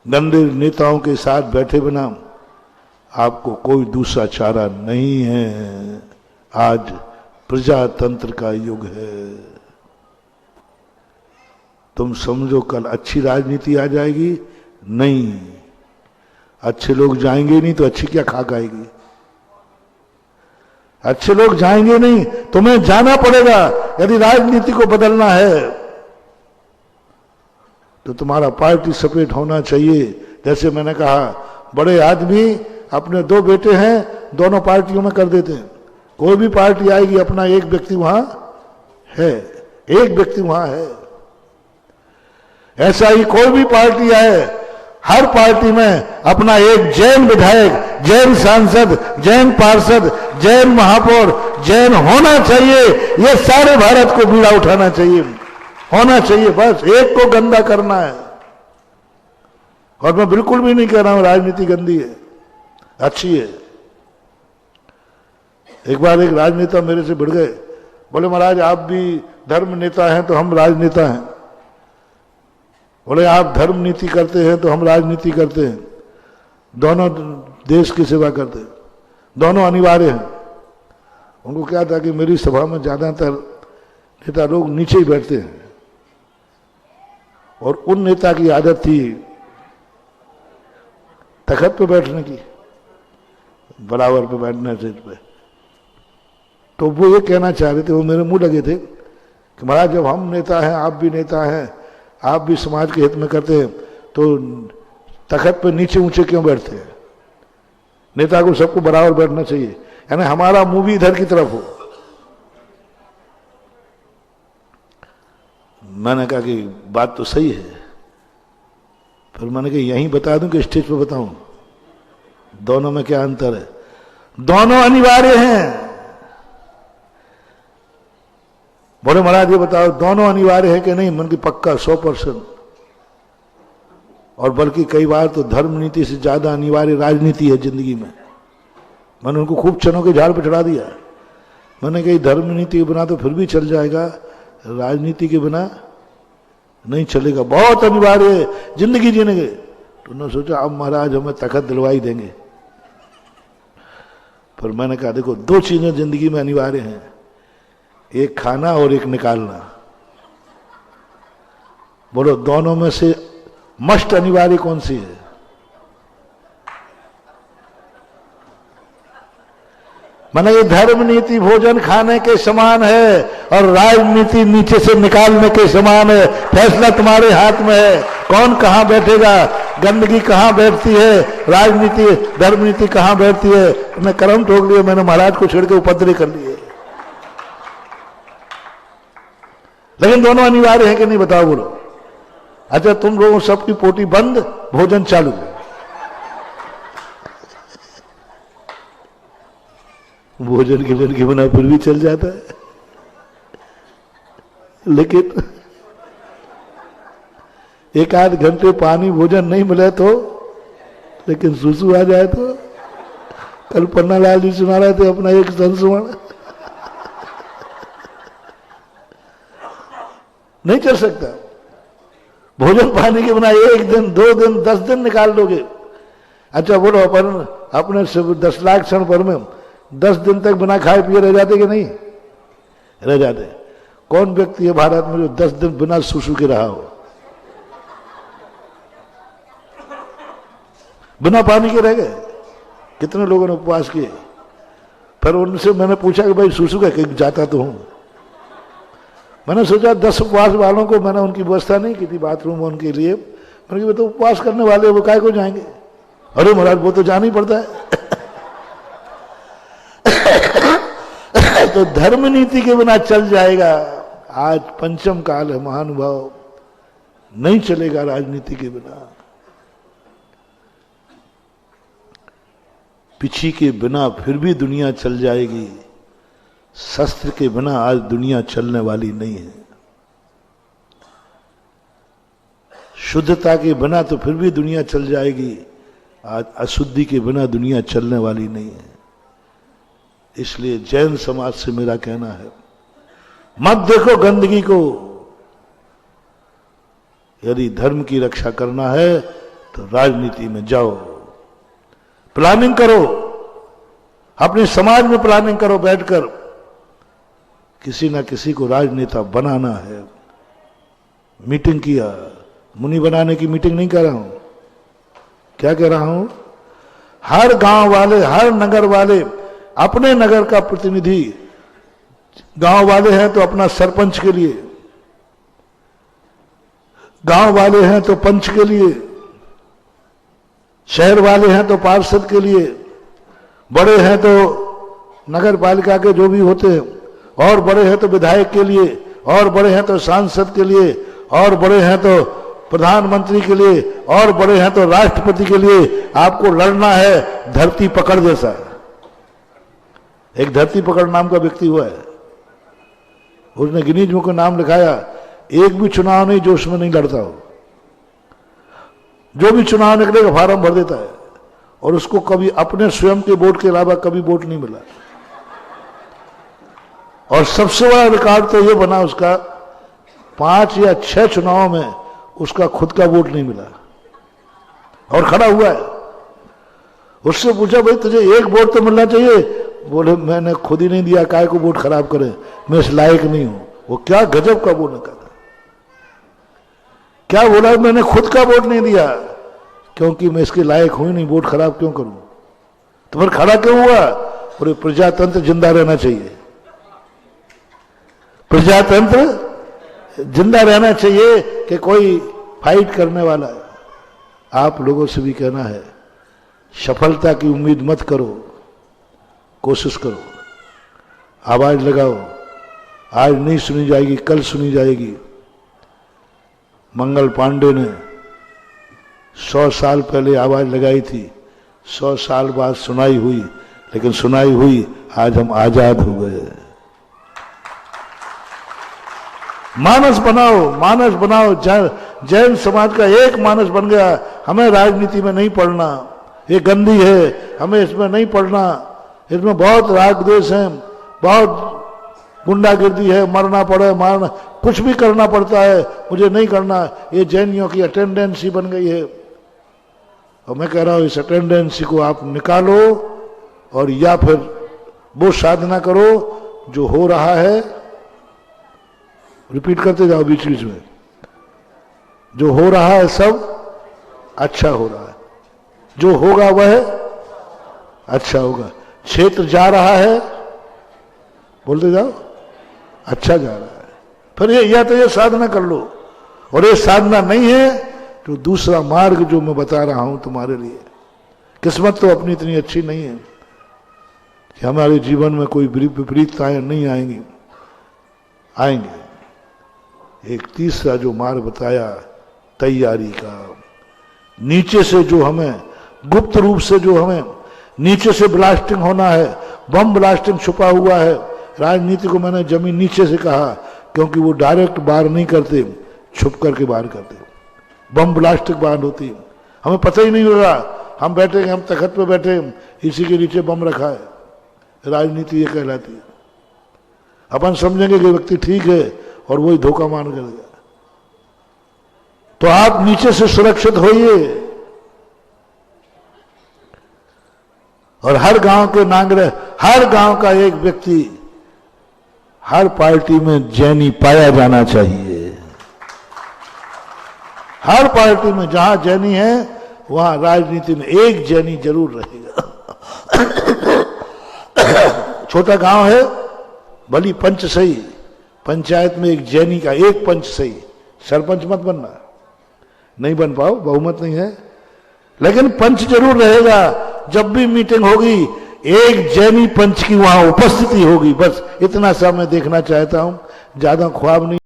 गंदे नेताओं के साथ बैठे बिना आपको कोई दूसरा चारा नहीं है। आज प्रजातंत्र का युग है। तुम समझो कल अच्छी राजनीति आ जाएगी, नहीं, अच्छे लोग जाएंगे नहीं तो अच्छी क्या खाक आएगी? अच्छे लोग जाएंगे नहीं, तुम्हें जाना पड़ेगा। यदि राजनीति को बदलना है तो तुम्हारा पार्टी सपेट होना चाहिए। जैसे मैंने कहा, बड़े आदमी अपने 2 बेटे हैं, दोनों पार्टियों में कर देते हैं। कोई भी पार्टी आएगी, अपना एक व्यक्ति वहां है, एक व्यक्ति वहां है। ऐसा ही कोई भी पार्टी आए, हर पार्टी में अपना एक जैन विधायक, जैन सांसद, जैन पार्षद, जैन महापौर, जैन होना चाहिए। ये सारे भारत को बीड़ा उठाना चाहिए, होना चाहिए। बस एक को गंदा करना है। और मैं बिल्कुल भी नहीं कह रहा हूं राजनीति गंदी है, अच्छी है। एक बार एक राजनेता मेरे से भिड़ गए, बोले महाराज आप भी धर्म नेता हैं तो हम राजनेता हैं। बोले आप धर्म नीति करते हैं तो हम राजनीति करते हैं, दोनों देश की सेवा करते हैं, दोनों अनिवार्य हैं। उनको क्या था कि मेरी सभा में ज्यादातर नेता लोग नीचे ही बैठते हैं, और उन नेता की आदत थी तखत पे बैठने की, बराबर पे बैठने सीट पे। तो वो ये कहना चाह रहे थे, वो मेरे मुंह लगे थे कि महाराज जब हम नेता हैं, आप भी नेता हैं, आप भी समाज के हित में करते हैं, तो तखत पे नीचे ऊंचे क्यों बैठते हैं? नेता को सबको बराबर बैठना चाहिए, यानी हमारा मुंह भी इधर की तरफ हो। मैंने कहा कि बात तो सही है। फिर मैंने कहा यहीं बता दूं कि स्टेज पे बताऊं? दोनों में क्या अंतर है? दोनों अनिवार्य हैं। बोले महाराज ये बताओ दोनों अनिवार्य है कि नहीं? मन की पक्का 100%। और बल्कि कई बार तो धर्म नीति से ज्यादा अनिवार्य राजनीति है जिंदगी में। मैंने उनको खूब चनों के झाड़ पे चढ़ा दिया। मैंने कही धर्म नीति के बिना तो फिर भी चल जाएगा, राजनीति के बिना नहीं चलेगा, बहुत अनिवार्य है जिंदगी जीने के। तो उन्होंने सोचा अब महाराज हमें तखत दिलवाई देंगे। पर मैंने कहा देखो, दो चीजें जिंदगी में अनिवार्य हैं, एक खाना और एक निकालना। बोलो दोनों में से मस्ट अनिवार्य कौन सी है? माना ये धर्म नीति भोजन खाने के समान है और राजनीति नीचे से निकालने के समान है। फैसला तुम्हारे हाथ में है, कौन कहां बैठेगा, गंदगी कहां बैठती है, राजनीति धर्म नीति कहां बैठती है। मैंने कर्म ठोक लिए, मैंने महाराज को छेड़ के उपद्रव कर लिए। लेकिन दोनों अनिवार्य है कि नहीं बताओ बोलो। अच्छा तुम लोगों सबकी पोटी बंद, भोजन चालू। भोजन के लड़के बना फिर भी चल जाता है, लेकिन एक आध घंटे पानी भोजन नहीं मिले तो, लेकिन सुसु आ जाए तो। कल पन्ना लाल जी सुना रहे थे अपना एक संस्मरण। नहीं चल सकता भोजन पानी के बिना। एक दिन, 2 दिन, 10 दिन निकाल लोगे। अच्छा बोलो, अपन अपने 10 लाख क्षण भर में 10 दिन तक बिना खाए पिए रह जाते कि नहीं रह जाते? कौन व्यक्ति है भारत में जो 10 दिन बिना सुसु के रहा हो, बिना पानी के रह गए? कितने लोगों ने उपवास किए। फिर उनसे मैंने पूछा कि भाई सुसु का कहीं जाता तो हूं। मैंने सोचा 10 उपवास वालों को मैंने उनकी व्यवस्था नहीं की थी बाथरूम उनके लिए। मैंने कहा तो उपवास करने वाले वो काय को जाएंगे? अरे महाराज वो तो जाना ही पड़ता है। तो धर्म नीति के बिना चल जाएगा। आज पंचम काल है महानुभाव, नहीं चलेगा राजनीति के बिना। पिछी के बिना फिर भी दुनिया चल जाएगी, शस्त्र के बिना आज दुनिया चलने वाली नहीं है। शुद्धता के बिना तो फिर भी दुनिया चल जाएगी, आज अशुद्धि के बिना दुनिया चलने वाली नहीं है। इसलिए जैन समाज से मेरा कहना है, मत देखो गंदगी को। यदि धर्म की रक्षा करना है तो राजनीति में जाओ, प्लानिंग करो, अपने समाज में प्लानिंग करो बैठकर। किसी ना किसी को राजनेता बनाना है। मीटिंग किया, मुनि बनाने की मीटिंग नहीं कर रहा हूं। क्या कह रहा हूं? हर गांव वाले, हर नगर वाले अपने नगर का प्रतिनिधि, गांव वाले हैं तो अपना सरपंच के लिए, गांव वाले हैं तो पंच के लिए, शहर वाले हैं तो पार्षद के लिए, बड़े हैं तो नगर पालिका के जो भी होते हैं, और बड़े हैं तो विधायक के लिए, और बड़े हैं तो सांसद के लिए, और बड़े हैं तो प्रधानमंत्री के लिए, और बड़े हैं तो राष्ट्रपति के लिए। आपको लड़ना है धरती पकड़ जैसा। एक धरती पकड़ नाम का व्यक्ति हुआ है, उसने गिनीज बुक में नाम लिखाया, एक भी चुनाव नहीं जो उसमें नहीं लड़ता हो। जो भी चुनाव निकलेगा फार्म भर देता है, और उसको कभी अपने स्वयं के वोट के अलावा कभी वोट नहीं मिला। और सबसे बड़ा रिकॉर्ड तो ये बना उसका, 5 या 6 चुनावों में उसका खुद का वोट नहीं मिला और खड़ा हुआ है। उससे पूछा भाई तुझे एक वोट तो मिलना चाहिए, बोले मैंने खुद ही नहीं दिया, काय को वोट खराब करे, मैं इस लायक नहीं हूं। वो क्या गजब का बोलने का था। क्या बोला? मैंने खुद का वोट नहीं दिया क्योंकि मैं इसके लायक हूं ही नहीं, वोट खराब क्यों करूं? तो फिर खड़ा क्यों हुआ? पूरे प्रजातंत्र जिंदा रहना चाहिए, प्रजातंत्र जिंदा रहना चाहिए कि कोई फाइट करने वाला है। आप लोगों से भी कहना है, सफलता की उम्मीद मत करो, कोशिश करो, आवाज लगाओ। आज नहीं सुनी जाएगी, कल सुनी जाएगी। मंगल पांडे ने 100 साल पहले आवाज लगाई थी, 100 साल बाद सुनाई हुई, लेकिन सुनाई हुई, आज हम आजाद हो गए। मानस बनाओ, मानस बनाओ। जैन समाज का एक मानस बन गया, हमें राजनीति में नहीं पढ़ना, ये गंदी है, हमें इसमें नहीं पढ़ना, इसमें बहुत राग द्वेष है, बहुत गुंडागिर्दी है, मरना पड़े मारना, कुछ भी करना पड़ता है, मुझे नहीं करना। ये जैनियों की अटेंडेंस ही बन गई है। और मैं कह रहा हूं इस अटेंडेंस को आप निकालो और या फिर वो साधना करो जो हो रहा है, रिपीट करते जाओ बीच बीच में, जो हो रहा है सब अच्छा हो रहा है, जो होगा वह अच्छा होगा, क्षेत्र जा रहा है, बोलते जाओ, अच्छा जा रहा है। फिर ये या तो ये साधना कर लो, और ये साधना नहीं है तो दूसरा मार्ग जो मैं बता रहा हूं तुम्हारे लिए। किस्मत तो अपनी इतनी अच्छी नहीं है कि हमारे जीवन में कोई विपरीतताएं नहीं आएंगी, आएंगे। एक तीसरा जो मार्ग बताया तैयारी का, नीचे से जो हमें गुप्त रूप से जो हमें नीचे से ब्लास्टिंग होना है, बम ब्लास्टिंग छुपा हुआ है। राजनीति को मैंने जमीन नीचे से कहा क्योंकि वो डायरेक्ट बाहर नहीं करते, छुप करके बाहर करते, बम ब्लास्टिंग बाहर होती, हमें पता ही नहीं होगा, हम बैठे हम तखत पे बैठे, इसी के नीचे बम रखा है। राजनीति ये कहलाती है। अपन समझेंगे कि व्यक्ति ठीक है और वही धोखा मान कर गया। तो आप नीचे से सुरक्षित होइए, और हर गांव के नागरिक, हर गांव का एक व्यक्ति, हर पार्टी में जैनी पाया जाना चाहिए। हर पार्टी में जहां जैनी है वहां राजनीति में एक जैनी जरूर रहेगा। छोटा गांव है, भली पंच सही, पंचायत में एक जैनी का एक पंच सही, सरपंच मत बनना, नहीं बन पाओ, बहुमत नहीं है, लेकिन पंच जरूर रहेगा। जब भी मीटिंग होगी एक जैनी पंच की वहां उपस्थिति होगी। बस इतना सा मैं देखना चाहता हूं, ज्यादा ख्वाब नहीं।